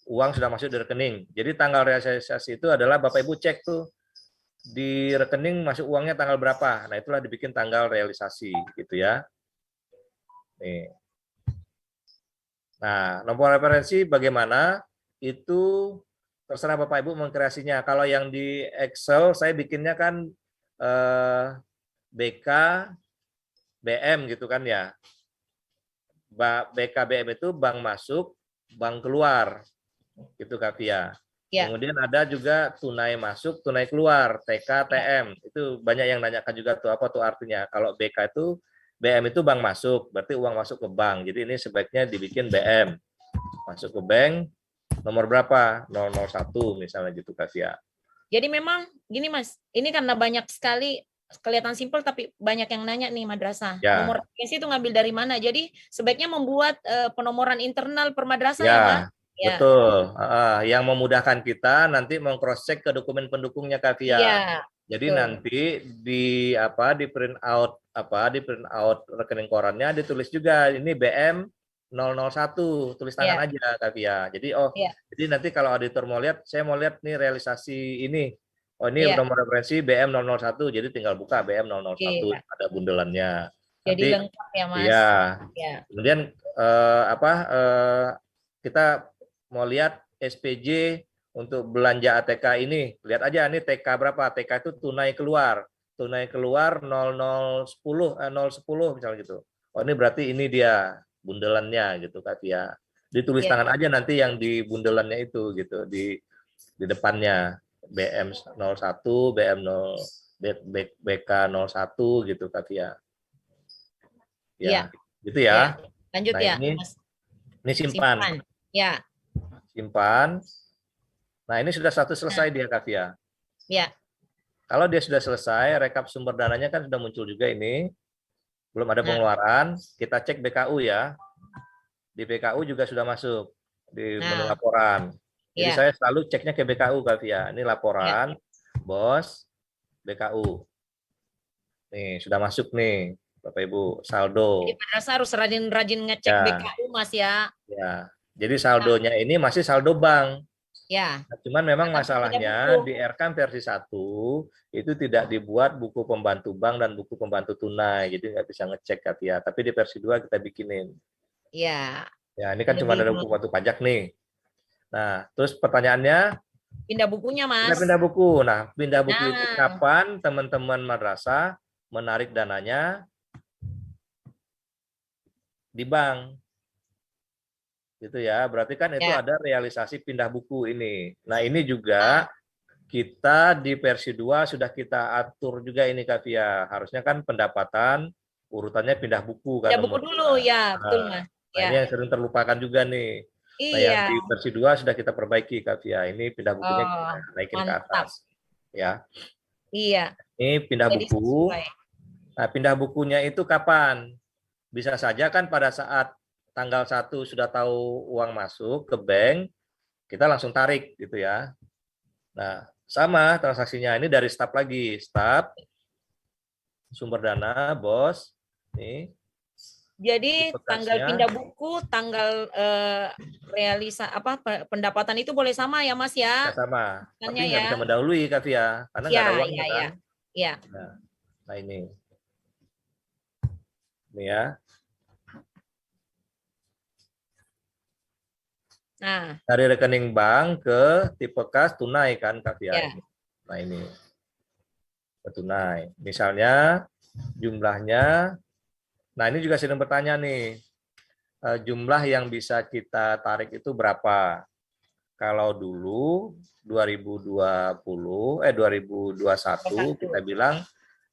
Uang sudah masuk di rekening. Jadi tanggal realisasi itu adalah Bapak Ibu cek tuh di rekening masuk uangnya tanggal berapa. Nah itulah dibikin tanggal realisasi gitu ya. Nih. Nah, nomor referensi bagaimana? Itu terserah Bapak Ibu mengkreasinya. Kalau yang di Excel, saya bikinnya kan BK, BM gitu kan ya. BK, BM itu bank masuk, bank keluar. Gitu, Kavia. Kemudian ada juga tunai masuk, tunai keluar, TK, TM. Itu banyak yang nanyakan juga tuh, apa tuh artinya. Kalau BK itu BM itu bank masuk, berarti uang masuk ke bank. Jadi ini sebaiknya dibikin BM. Masuk ke bank, nomor berapa? 001 misalnya gitu, Kavia. Jadi memang gini, Mas, ini karena banyak sekali, kelihatan simpel tapi banyak yang nanya nih madrasah. Nomor referensi itu ngambil dari mana? Jadi sebaiknya membuat penomoran internal per madrasah ya, Mas? Betul. Yang memudahkan kita nanti meng-cross-check ke dokumen pendukungnya, Kavia. Jadi nanti di print out rekening korannya ditulis juga ini BM 001, tulis tangan aja, Kavia. Jadi jadi nanti kalau auditor mau lihat, saya mau lihat nih realisasi ini. Oh, ini nomor referensi BM 001, jadi tinggal buka BM 001 ada bundelannya. Jadi nanti, lengkap ya, Mas. Kemudian kita mau lihat SPJ untuk belanja ATK ini, lihat aja nih TK berapa, TK itu tunai keluar 010 misalnya gitu. Oh ini berarti ini dia bundelannya gitu, Kavia. Ditulis tangan aja nanti yang di bundelannya itu gitu, di depannya BM 01, BM 0, BK 01 gitu, Kavia. Gitu ya. Lanjut ya, Mas. Ini simpan. Simpan. Nah, ini sudah satu selesai dia, Kavia. Kalau dia sudah selesai, rekap sumber dananya kan sudah muncul juga ini. Belum ada pengeluaran, kita cek BKU ya. Di BKU juga sudah masuk di menu laporan. Jadi saya selalu ceknya ke BKU, Kavia. Ini laporan, bos, BKU. Nih, sudah masuk nih, Bapak Ibu, saldo. Jadi madrasah harus rajin-rajin ngecek BKU, Mas ya. Jadi saldonya ini masih saldo bank. Nah, cuman memang masalahnya di RKM versi 1 itu tidak dibuat buku pembantu bank dan buku pembantu tunai, jadi nggak bisa ngecek, Kavia. Tapi di versi 2 kita bikinin. Ya, ini kan cuma ada buku pembantu pajak nih. Nah, terus pertanyaannya pindah bukunya, Mas. Pindah buku. Nah, pindah buku itu kapan teman-teman madrasah menarik dananya di bank? Gitu ya, berarti kan itu ada realisasi pindah buku ini. Nah ini juga kita di versi 2 sudah kita atur juga ini, Kavia. Harusnya kan pendapatan urutannya pindah buku kan. Pindah buku dulu ya, betul Mas. Nah, ini yang sering terlupakan juga nih. Nah, yang Iya. di versi 2 sudah kita perbaiki, Kak Fia. Ini pindah bukunya Oh, kita naikin ke mantap. atas. Ya, Iya. ini pindah Jadi buku. sesuai. Nah, pindah bukunya itu kapan? Bisa saja kan pada saat tanggal 1 sudah tahu uang masuk ke bank, kita langsung tarik gitu ya. Nah, sama transaksinya ini dari staf lagi. Staf, sumber dana, bos. Nih, Jadi tanggal bekasnya pindah buku, tanggal pendapatan itu boleh sama ya Mas ya? sama. Tanya Tapi nggak ya. bisa mendahului, Kak Fia, karena nggak Ya, ada uangnya ya, kan. ya. Ya. Nah ini ya. Nah, Dari rekening bank ke tipe kas tunai kan, Kak Fia. ya. Nah ini ke tunai. Misalnya jumlahnya, nah ini juga sering bertanya nih, jumlah yang bisa kita tarik itu berapa? Kalau dulu 2021 kita bilang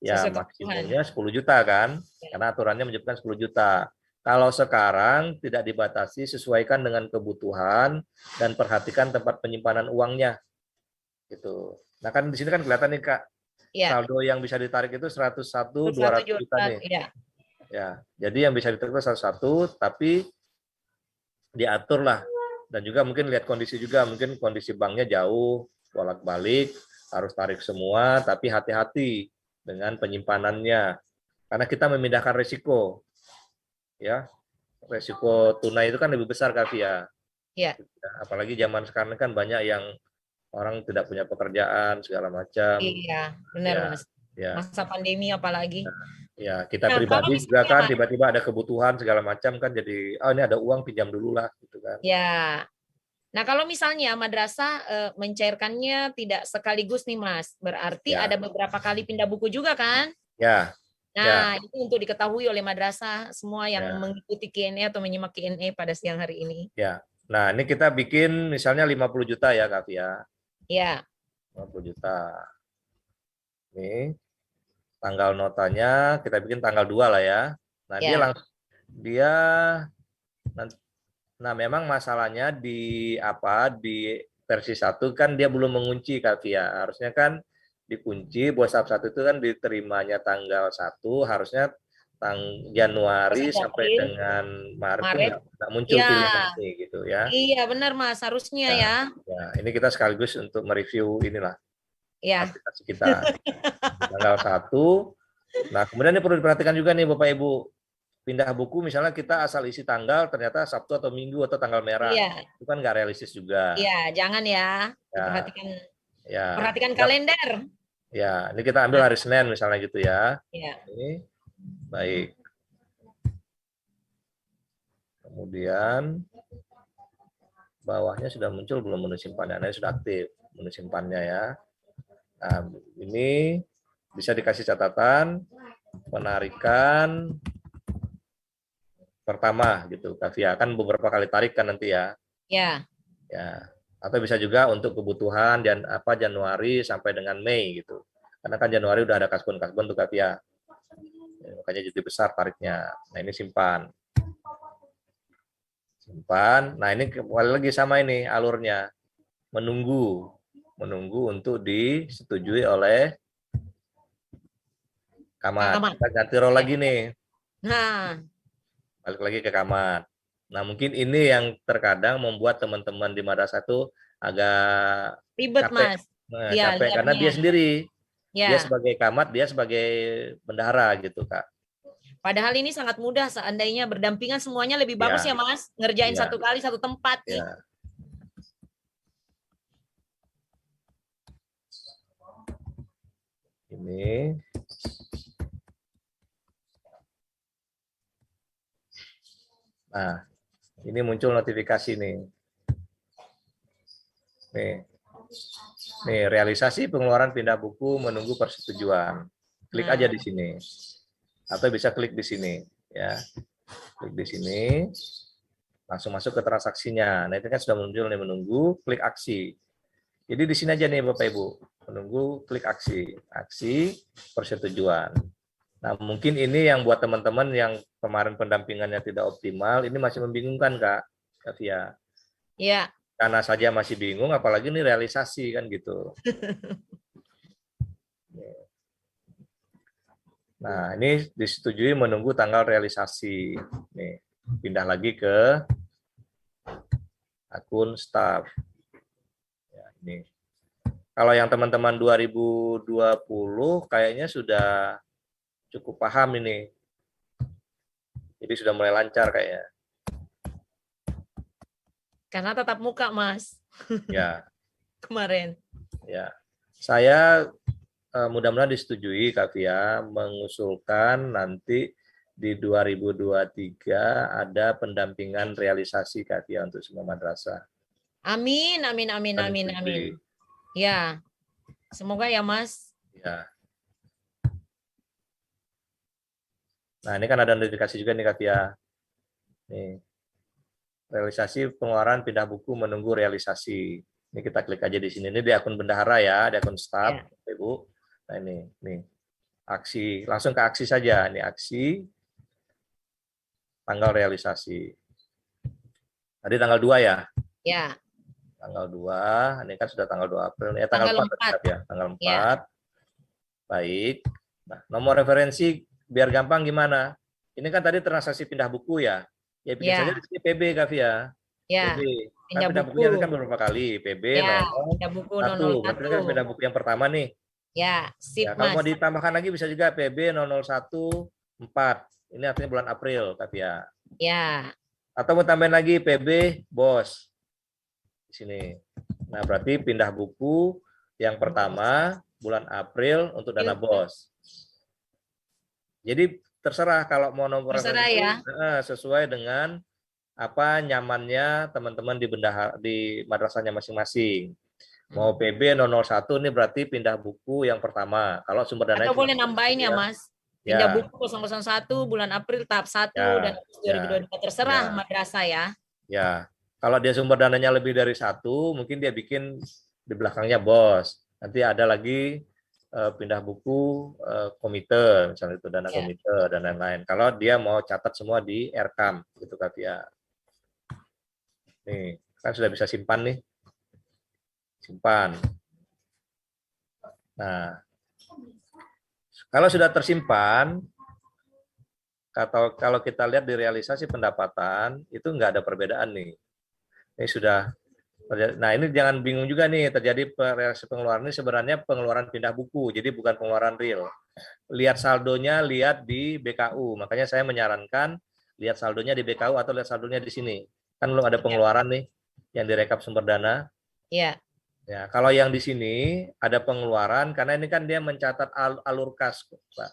ya Sesuai kebutuhan. maksimumnya 10 juta kan, karena aturannya menyebutkan 10 juta. Kalau sekarang tidak dibatasi, sesuaikan dengan kebutuhan dan perhatikan tempat penyimpanan uangnya. Gitu. Nah kan di sini kan kelihatan nih Kak, Ya. saldo yang bisa ditarik itu 101 1 200 juta nih. Ya. Ya, jadi yang bisa ditarik itu 101, tapi diatur lah. Dan juga mungkin lihat kondisi juga, mungkin kondisi banknya jauh, bolak-balik, harus tarik semua, tapi hati-hati dengan penyimpanannya. Karena kita memindahkan risiko. Ya, risiko tunai itu kan lebih besar, Kak Fia. Ya. Apalagi zaman sekarang kan banyak yang orang tidak punya pekerjaan, segala macam. Iya, benar ya, Mas. Ya. Masa pandemi apalagi. Ya, kita Nah, pribadi kalau juga kan misalnya, tiba-tiba ada kebutuhan segala macam kan, jadi oh ini ada uang pinjam dulu lah gitu kan. ya. Nah, kalau misalnya madrasah mencairkannya tidak sekaligus nih Mas, berarti Ya. ada beberapa kali pindah buku juga kan? Ya. Nah, itu untuk diketahui oleh madrasah semua yang Ya. mengikuti Q&A atau menyimak Q&A pada siang hari ini. Ya. Nah, ini kita bikin misalnya 50 juta ya, Kak Fia. Ya. 50 juta. Ini tanggal notanya kita bikin tanggal 2 lah ya. Nah, Ya. Nah, memang masalahnya di versi 1 kan dia belum mengunci, Kak Fia. Harusnya kan dikunci, bos tahap 1 itu kan diterimanya tanggal 1, harusnya Januari sampai April, dengan Maret itu Maret. nggak muncul Ya. pilihan ini gitu ya. Iya, benar Mas, harusnya ya. Ya, ini kita sekaligus untuk mereview inilah Ya. aplikasi kita. Tanggal 1. Nah, kemudian ini perlu diperhatikan juga nih Bapak Ibu. Pindah buku misalnya kita asal isi tanggal ternyata Sabtu atau Minggu atau tanggal merah. Iya. Itu kan nggak realistis juga. Iya, jangan ya. Diperhatikan. Ya. Perhatikan kalender. Ya, ini kita ambil hari Senin misalnya gitu ya. Iya. Ini baik. Kemudian bawahnya sudah muncul belum menu simpannya? Nah, sudah aktif menu simpannya ya. Nah, ini bisa dikasih catatan penarikan pertama gitu, Kak Fia. Kan beberapa kali tarik kan nanti ya. Ya. Ya. Atau bisa juga untuk kebutuhan dan Januari sampai dengan Mei gitu. Karena kan Januari udah ada kasbon tuh Kak Fia. Ya, makanya jadi besar tariknya. Nah, ini simpan. Nah, ini kembali lagi sama ini alurnya. Menunggu untuk disetujui oleh Kamat. Kita ganti role lagi nih. Nah, Balik lagi ke Kamat. Nah, mungkin ini yang terkadang membuat teman-teman di madrasah itu agak ribet capek. Mas. Nah, Ya, capek karena dia sendiri. Ya. Dia sebagai Kamat, dia sebagai bendahara gitu, Kak. Padahal ini sangat mudah seandainya berdampingan semuanya lebih bagus ya Mas. Ngerjain satu kali satu tempat nih. Ini. Nah, ini muncul notifikasi nih. Nih, realisasi pengeluaran pindah buku menunggu persetujuan. Klik aja di sini. Atau bisa klik di sini ya. Klik di sini. Langsung masuk ke transaksinya. Nah, itu kan sudah muncul nih menunggu, klik aksi. Jadi di sini aja nih Bapak Ibu. Menunggu, klik aksi. Aksi persetujuan. Nah, mungkin ini yang buat teman-teman yang kemarin pendampingannya tidak optimal, ini masih membingungkan Kak Fia. Ya. Karena saja masih bingung, apalagi ini realisasi kan gitu. Nah, ini disetujui menunggu tanggal realisasi. Nih, pindah lagi ke akun staff. Ya, ini. Kalau yang teman-teman 2020 kayaknya sudah cukup paham ini. Jadi sudah mulai lancar kayaknya. Karena tatap muka, Mas. Ya. Kemarin. Ya. Saya mudah-mudahan disetujui Kak Fia mengusulkan nanti di 2023 ada pendampingan realisasi Kak Fia untuk semua madrasah. Amin, amin, amin, amin, amin. Ya, semoga ya Mas. Ya. Nah ini kan ada notifikasi juga nih Kak Fia. Nih, realisasi pengeluaran pindah buku menunggu realisasi. Ini kita klik aja di sini. Ini di akun bendahara ya, di akun staff, ya. Ibu. Nah ini, nih aksi, langsung ke aksi saja. Ini aksi, tanggal realisasi. Tadi tanggal 2 ya? Ya. Tanggal 2, ini kan sudah tanggal 2 April. Ya, tanggal 4 ya, tanggal 4. Ya. Baik. Nah, nomor referensi biar gampang gimana? Ini kan tadi transaksi pindah buku ya. Ya bikin saja di sini PB Kak Fia. Ya. PB. Kan pindah bukunya kan beberapa kali. PB ya, 001. Berarti kan pindah buku yang pertama nih. Ya, sip ya, kalau mau ditambahkan lagi bisa juga PB 0014. Ini artinya bulan April Kak Fia. Ya. Atau mau tambahin lagi PB bos. Di sini. Nah, berarti pindah buku yang pertama bulan April untuk dana bos. Jadi terserah kalau mau nomor referensi ya. Sesuai dengan apa nyamannya teman-teman di madrasahnya masing-masing. Mau PB 001 ini berarti pindah buku yang pertama. Kalau sumber dananya atau boleh nambahin ya Mas. Pindah buku 001 bulan April tahap 1 dan 2022 terserah madrasah ya. Ya. Kalau dia sumber dananya lebih dari 1, mungkin dia bikin di belakangnya bos. Nanti ada lagi pindah buku komite, misalnya itu dana komite dan lain-lain. Kalau dia mau catat semua di RKAM, gitu Kak Fia. Nih, kan sudah bisa simpan nih. Simpan. Nah, kalau sudah tersimpan, kalau kita lihat di realisasi pendapatan, itu nggak ada perbedaan nih. Ini sudah, nah ini jangan bingung juga nih, terjadi realisasi pengeluaran ini sebenarnya pengeluaran pindah buku, jadi bukan pengeluaran real. Lihat saldonya, lihat di BKU, makanya saya menyarankan lihat saldonya di BKU atau lihat saldonya di sini. Kan belum ada pengeluaran nih, yang direkap sumber dana. Iya. Ya, kalau yang di sini ada pengeluaran, karena ini kan dia mencatat alur kas, Pak.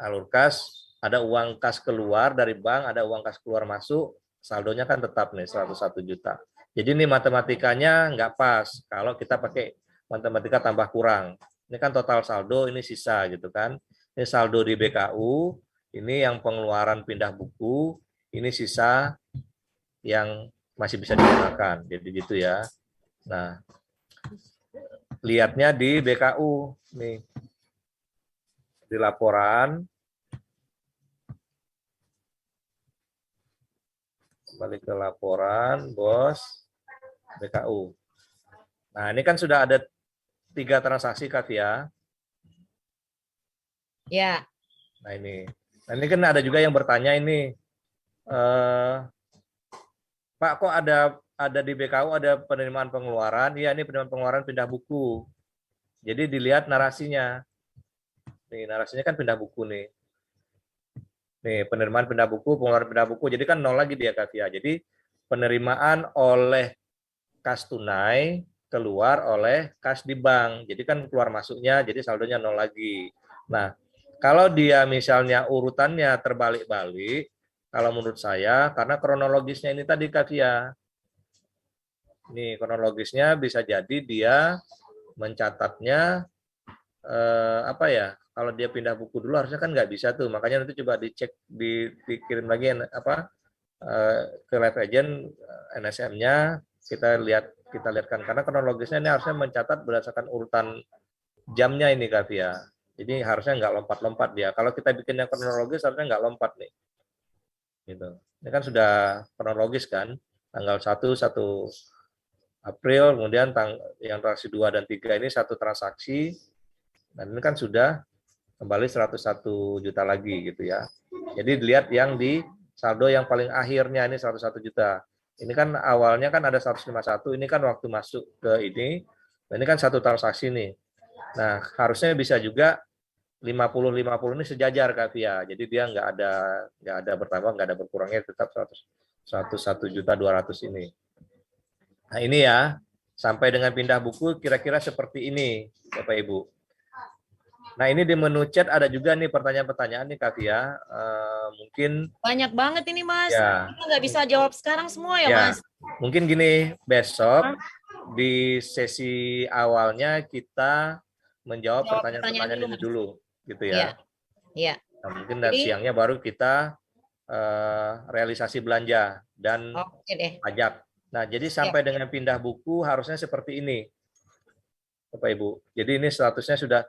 Alur kas, ada uang kas keluar dari bank, ada uang kas keluar masuk, saldonya kan tetap nih 101 juta. Jadi ini matematikanya nggak pas kalau kita pakai matematika tambah kurang. Ini kan total saldo, ini sisa gitu kan. Ini saldo di BKU, ini yang pengeluaran pindah buku, ini sisa yang masih bisa digunakan. Jadi gitu ya. Nah, lihatnya di BKU nih. Di laporan. Balik ke laporan, bos, BKU. Nah, ini kan sudah ada 3 transaksi, Kak Fia. Ya. Nah, ini kan ada juga yang bertanya ini, Pak, kok ada di BKU ada penerimaan pengeluaran? Iya, ini penerimaan pengeluaran pindah buku. Jadi dilihat narasinya. Nih, narasinya kan pindah buku nih. Nih, penerimaan pindah buku, pengeluaran pindah buku. Jadi kan nol lagi dia, Kak Fia. Jadi penerimaan oleh kas tunai keluar oleh kas di bank. Jadi kan keluar masuknya, jadi saldonya nol lagi. Nah, kalau dia misalnya urutannya terbalik-balik, kalau menurut saya, karena kronologisnya ini tadi Kak Fia. Nih, kronologisnya bisa jadi dia mencatatnya apa ya? Kalau dia pindah buku dulu harusnya kan nggak bisa tuh. Makanya nanti coba dicek, dikirim lagi ke live agent NSM-nya, kita lihatkan karena kronologisnya ini harusnya mencatat berdasarkan urutan jamnya ini Kak Fia. Jadi harusnya nggak lompat-lompat dia. Kalau kita bikin yang kronologis harusnya nggak lompat nih. Gitu. Ini kan sudah kronologis kan, tanggal 1 April, kemudian yang transaksi 2 dan 3 ini satu transaksi, dan ini kan sudah kembali 101 juta lagi gitu ya. Jadi dilihat yang di saldo yang paling akhirnya ini 101 juta. Ini kan awalnya kan ada 151, ini kan waktu masuk ke ini, nah ini kan satu transaksi nih. Nah, harusnya bisa juga 50-50 ini sejajar Kak Via. Jadi dia nggak ada bertambah, nggak ada berkurangnya, tetap 101 juta 200 ini. Nah ini ya, sampai dengan pindah buku kira-kira seperti ini Bapak Ibu. Nah ini di menu chat ada juga nih pertanyaan-pertanyaan nih Kak Via. Mungkin Banyak banget ini Mas. ya, Kita nggak bisa jawab sekarang semua ya, ya Mas. mungkin gini, besok di sesi awalnya kita menjawab Jawab pertanyaan-pertanyaan ini Mas. dulu gitu Iya. ya. Iya. Nah, mungkin dari Jadi- siangnya baru kita realisasi belanja dan Oke deh. pajak. Nah, jadi sampai dengan pindah buku harusnya seperti ini, Bapak Ibu. Jadi ini statusnya sudah,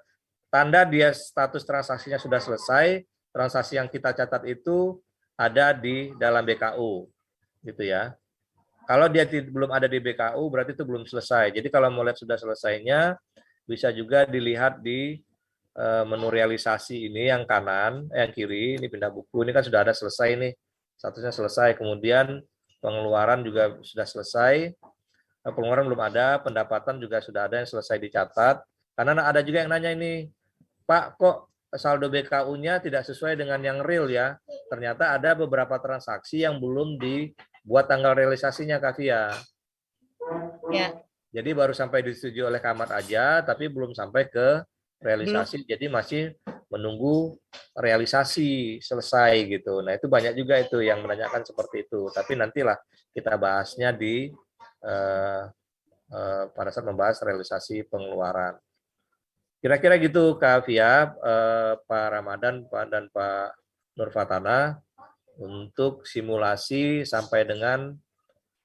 tanda dia status transaksinya sudah selesai, transaksi yang kita catat itu ada di dalam BKU, gitu ya. Kalau dia belum ada di BKU, berarti itu belum selesai. Jadi kalau mau lihat sudah selesainya, bisa juga dilihat di menu realisasi ini yang kanan, yang kiri, ini pindah buku, ini kan sudah ada selesai nih, statusnya selesai. Kemudian pengeluaran juga sudah selesai, pengeluaran belum ada, pendapatan juga sudah ada yang selesai dicatat. Karena ada juga yang nanya ini, Pak, kok saldo BKU-nya tidak sesuai dengan yang real ya? Ternyata ada beberapa transaksi yang belum dibuat tanggal realisasinya, Kak Via. Ya. Jadi baru sampai disetujui oleh Kamar aja, tapi belum sampai ke realisasi. Jadi masih menunggu realisasi selesai gitu. Nah itu banyak juga itu yang menanyakan seperti itu. Tapi nantilah kita bahasnya di pada saat membahas realisasi pengeluaran. Kira-kira gitu Kak Via, Pak Ramadan dan Pak Nurfatana untuk simulasi sampai dengan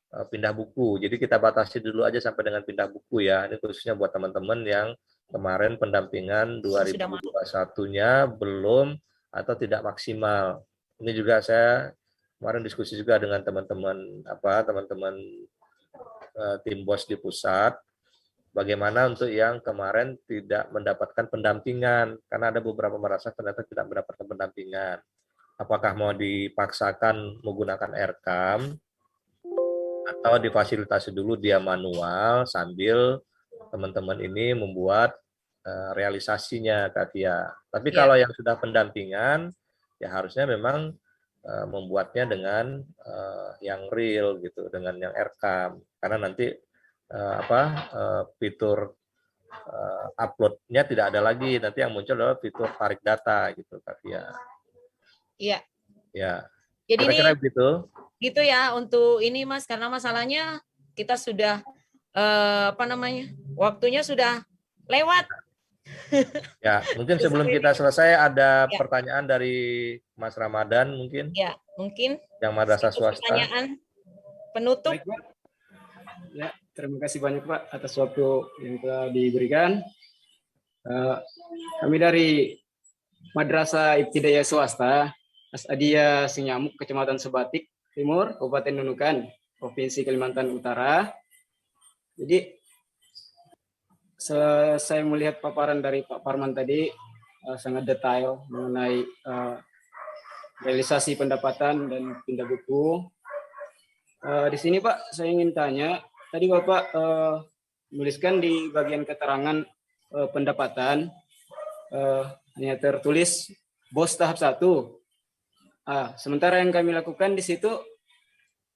pindah buku. Jadi kita batasi dulu aja sampai dengan pindah buku ya. Ini khususnya buat teman-teman yang kemarin pendampingan 2021-nya belum atau tidak maksimal. Ini juga saya kemarin diskusi juga dengan teman-teman tim BOS di pusat. Bagaimana untuk yang kemarin tidak mendapatkan pendampingan, karena ada beberapa merasa ternyata tidak mendapatkan pendampingan. Apakah mau dipaksakan menggunakan RKAM, atau difasilitasi dulu dia manual sambil teman-teman ini membuat realisasinya, Kak Tia. Tapi kalau yang sudah pendampingan, ya harusnya memang membuatnya dengan yang real gitu, dengan yang RKAM. Karena nanti fitur uploadnya tidak ada lagi, nanti yang muncul adalah fitur tarik data gitu, Kak Tia. Iya. Ya. Jadi kira-kira ini begitu. Gitu ya untuk ini Mas, karena masalahnya kita sudah waktunya sudah lewat. Ya, mungkin sebelum kita selesai ada pertanyaan dari Mas Ramadan mungkin. Ya, mungkin. Yang madrasah swasta. Pertanyaan penutup. Baik, Pak. Ya, terima kasih banyak Pak atas waktu yang telah diberikan. Kami dari Madrasah Ibtidaiyah Swasta Asadia Sinyamuk, Kecamatan Sebatik Timur, Kabupaten Nunukan, Provinsi Kalimantan Utara. Jadi saya melihat paparan dari Pak Parman tadi sangat detail mengenai realisasi pendapatan dan pindah buku. Di sini Pak, saya ingin tanya, tadi Bapak menuliskan di bagian keterangan pendapatan hanya tertulis BOS tahap 1. Sementara yang kami lakukan di situ,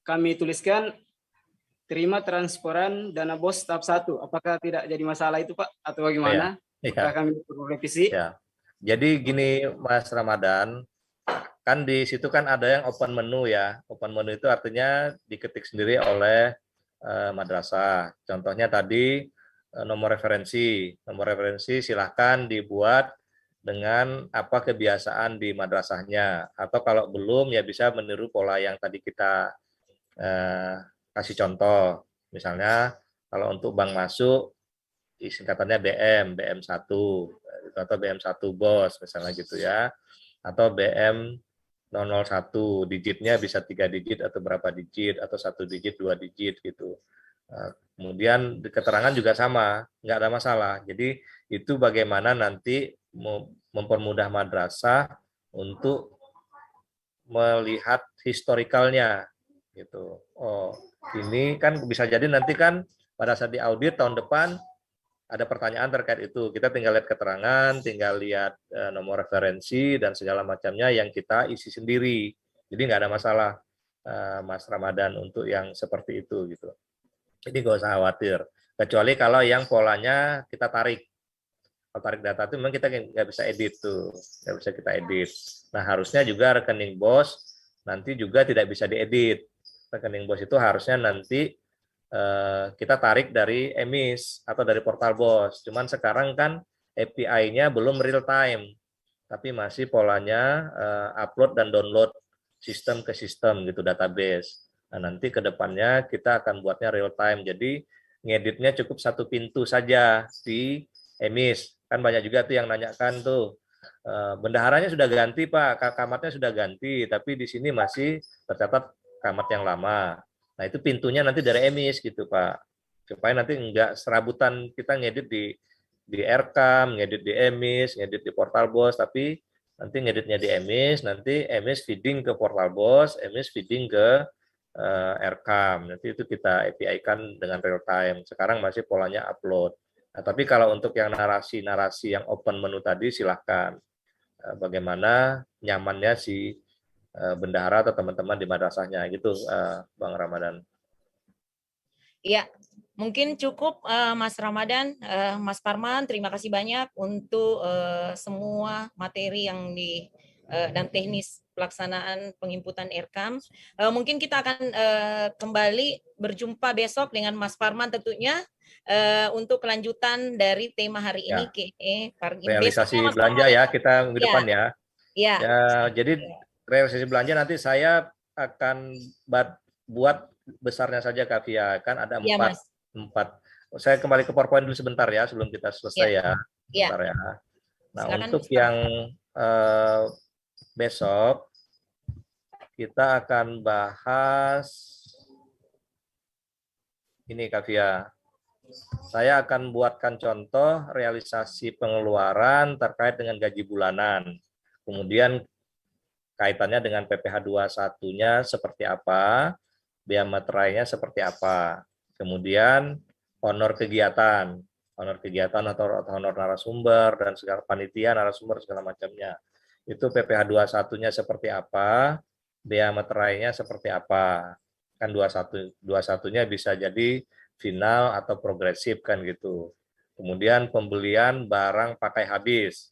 kami tuliskan terima transferan dana BOS tahap 1. Apakah tidak jadi masalah itu Pak? Atau bagaimana? Apakah kami perlu revisi? Ya. Jadi gini Mas Ramadan, kan di situ kan ada yang open menu ya. Open menu itu artinya diketik sendiri oleh madrasah. Contohnya tadi nomor referensi. Nomor referensi silahkan dibuat dengan apa kebiasaan di madrasahnya, atau kalau belum ya bisa meniru pola yang tadi kita kasih contoh. Misalnya kalau untuk bank masuk singkatannya BM1 atau BM1 BOS misalnya gitu ya, atau BM 001, digitnya bisa 3 digit atau berapa digit, atau 1 digit, 2 digit gitu. Kemudian di keterangan juga sama, nggak ada masalah. Jadi itu bagaimana nanti mempermudah madrasah untuk melihat historikalnya gitu. Oh, ini kan bisa jadi nanti kan pada saat diaudit tahun depan ada pertanyaan terkait itu. Kita tinggal lihat keterangan, tinggal lihat nomor referensi dan segala macamnya yang kita isi sendiri. Jadi nggak ada masalah, Mas Ramadan, untuk yang seperti itu gitu. Jadi nggak usah khawatir. Kecuali kalau yang polanya kita tarik. Kalau tarik data itu memang kita nggak bisa edit tuh, nggak bisa kita edit. Nah harusnya juga rekening BOS nanti juga tidak bisa diedit. Rekening BOS itu harusnya nanti kita tarik dari emis atau dari portal BOS. Cuman sekarang kan API-nya belum real time, tapi masih polanya upload dan download sistem ke sistem gitu, database. Nah nanti ke depannya kita akan buatnya real time. Jadi ngeditnya cukup satu pintu saja di emis. Kan banyak juga tuh yang nanyakan tuh, bendaharanya sudah ganti Pak, kamatnya sudah ganti, tapi di sini masih tercatat kamat yang lama. Nah itu pintunya nanti dari emis gitu Pak, supaya nanti enggak serabutan kita ngedit di Aircam, ngedit di emis, ngedit di portal BOS, tapi nanti ngeditnya di emis, nanti emis feeding ke portal BOS, emis feeding ke Aircam. Nanti itu kita API-kan dengan real time. Sekarang masih polanya upload. Nah, tapi kalau untuk yang narasi-narasi yang open menu tadi silahkan. Bagaimana nyamannya si bendahara atau teman-teman di madrasahnya gitu, Bang Ramadan. Iya, mungkin cukup Mas Ramadan, Mas Parman, terima kasih banyak untuk semua materi yang dan teknis pelaksanaan penginputan Aircam. Mungkin kita akan kembali berjumpa besok dengan Mas Parman tentunya untuk kelanjutan dari tema hari ini, realisasi belanja ya kita minggu depan ya. Ya. Jadi realisasi belanja nanti saya akan buat besarnya saja Kak Fia, kan ada empat. Saya kembali ke PowerPoint dulu sebentar ya sebelum kita selesai ya. Sebentar ya. Nah silakan, untuk yang besok kita akan bahas ini Kak Fia. Saya akan buatkan contoh realisasi pengeluaran terkait dengan gaji bulanan. Kemudian kaitannya dengan PPh 21-nya seperti apa, biaya materainya seperti apa. Kemudian honor kegiatan atau honor narasumber dan segala panitia narasumber segala macamnya. Itu PPh 21-nya seperti apa, biaya materainya seperti apa. Kan 21-nya bisa jadi final atau progresif kan gitu. Kemudian pembelian barang pakai habis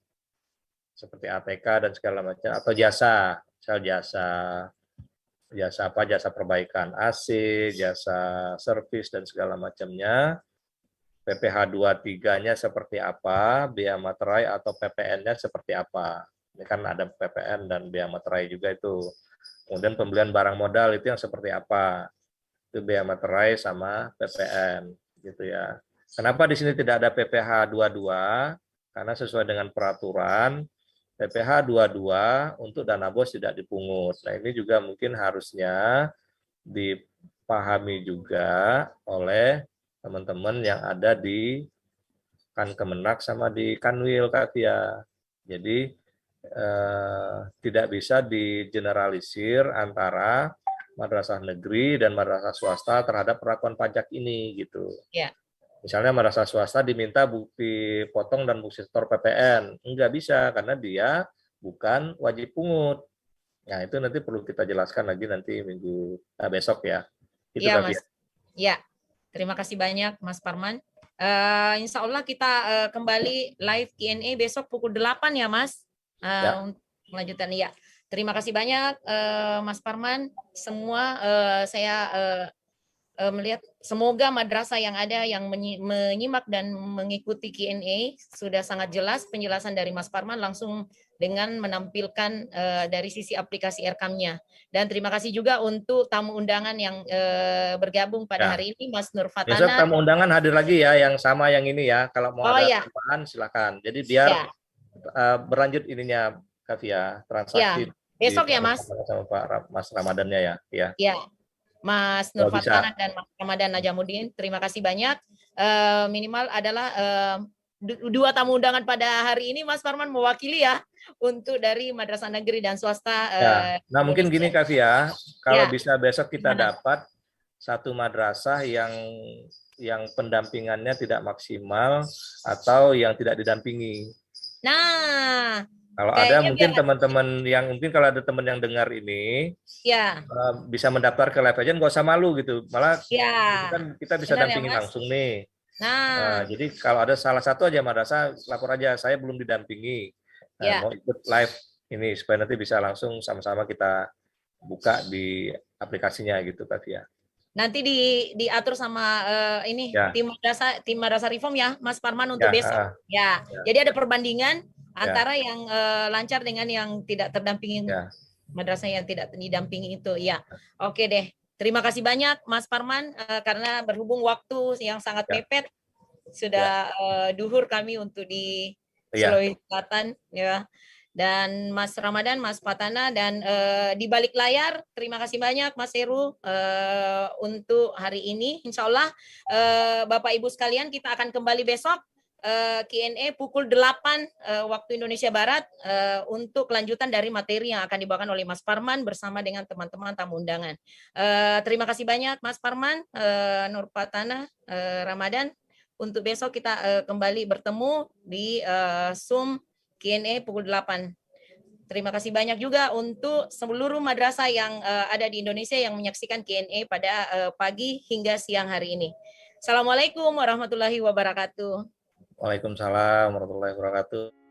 seperti ATK dan segala macam, atau jasa, misal jasa perbaikan AC, jasa servis dan segala macamnya. PPh 23-nya seperti apa, biaya materai atau PPN-nya seperti apa. Ini kan ada PPN dan biaya materai juga itu. Kemudian pembelian barang modal itu yang seperti apa. Itu biaya materai sama PPN gitu ya. Kenapa di sini tidak ada PPh 22? Karena sesuai dengan peraturan PPh 22 untuk dana BOS tidak dipungut. Nah, ini juga mungkin harusnya dipahami juga oleh teman-teman yang ada di Kemenak sama di Kanwil Kak Tia. Jadi tidak bisa digeneralisir antara madrasah negeri dan madrasah swasta terhadap perlakuan pajak ini gitu. Ya. Misalnya madrasah swasta diminta bukti potong dan bukti setor PPN, enggak bisa karena dia bukan wajib pungut. Nah itu nanti perlu kita jelaskan lagi nanti besok ya. Itu ya Mas. Ya, terima kasih banyak Mas Parman. Insya Allah kita kembali live Q&A besok pukul 8 ya Mas. Untuk melanjutkan ya. Terima kasih banyak Mas Parman. Semua saya melihat semoga madrasah yang ada yang menyimak dan mengikuti Q&A sudah sangat jelas penjelasan dari Mas Parman langsung dengan menampilkan dari sisi aplikasi Aircam-nya. Dan terima kasih juga untuk tamu undangan yang bergabung pada hari ini, Mas Nur Fatana. Besok tamu undangan hadir lagi ya, yang sama yang ini ya. Kalau mau ada tambahan silakan. Jadi biar berlanjut ininya Kak Fia, transaksi Besok ya, Mas? Sama Mas Ramadannya ya. Ya. Ya, Mas Nur Kalau bisa. Fatana dan Mas Ramadan Najamuddin, terima kasih banyak. Minimal adalah dua tamu undangan pada hari ini, Mas Parman mewakili ya untuk dari madrasah negeri dan swasta. Ya. Nah, mungkin gini Kak Fia, kalau Ya. bisa besok kita Gimana? dapat satu madrasah yang pendampingannya tidak maksimal atau yang tidak didampingi. Nah, Kalau ada kayaknya mungkin biar teman-teman yang mungkin kalau ada teman yang dengar ini ya, bisa mendaftar ke Live Agent, nggak usah malu gitu. Malah ya, kan kita bisa benar ya, dampingi Mas. langsung nih. Nah, Jadi kalau ada salah satu aja madrasah, lapor aja, saya belum didampingi. ya. Mau ikut live ini supaya nanti bisa langsung sama-sama kita buka di aplikasinya gitu, Kak Fia. Nanti diatur sama ini Ya. tim madrasah reform ya, Mas Parman untuk Ya, besok. Ya. Jadi ada perbandingan antara yang lancar dengan yang tidak terdampingi, madrasah yang tidak didampingi itu. Ya. Oke deh. Terima kasih banyak Mas Parman karena berhubung waktu yang sangat mepet, sudah duhur kami untuk di Sulawesi Selatan ya. Dan Mas Ramadan, Mas Fatana, dan di balik layar terima kasih banyak Mas Heru untuk hari ini. Insya Allah Bapak Ibu sekalian, kita akan kembali besok Q&A pukul 8 waktu Indonesia Barat untuk kelanjutan dari materi yang akan dibawakan oleh Mas Parman bersama dengan teman-teman tamu undangan. Terima kasih banyak Mas Parman, Nur Fatana, Ramadan. Untuk besok kita kembali bertemu di Zoom Q&A pukul 8. Terima kasih banyak juga untuk seluruh madrasah yang ada di Indonesia yang menyaksikan Q&A pada pagi hingga siang hari ini. Assalamualaikum warahmatullahi wabarakatuh. Waalaikumsalam warahmatullahi wabarakatuh.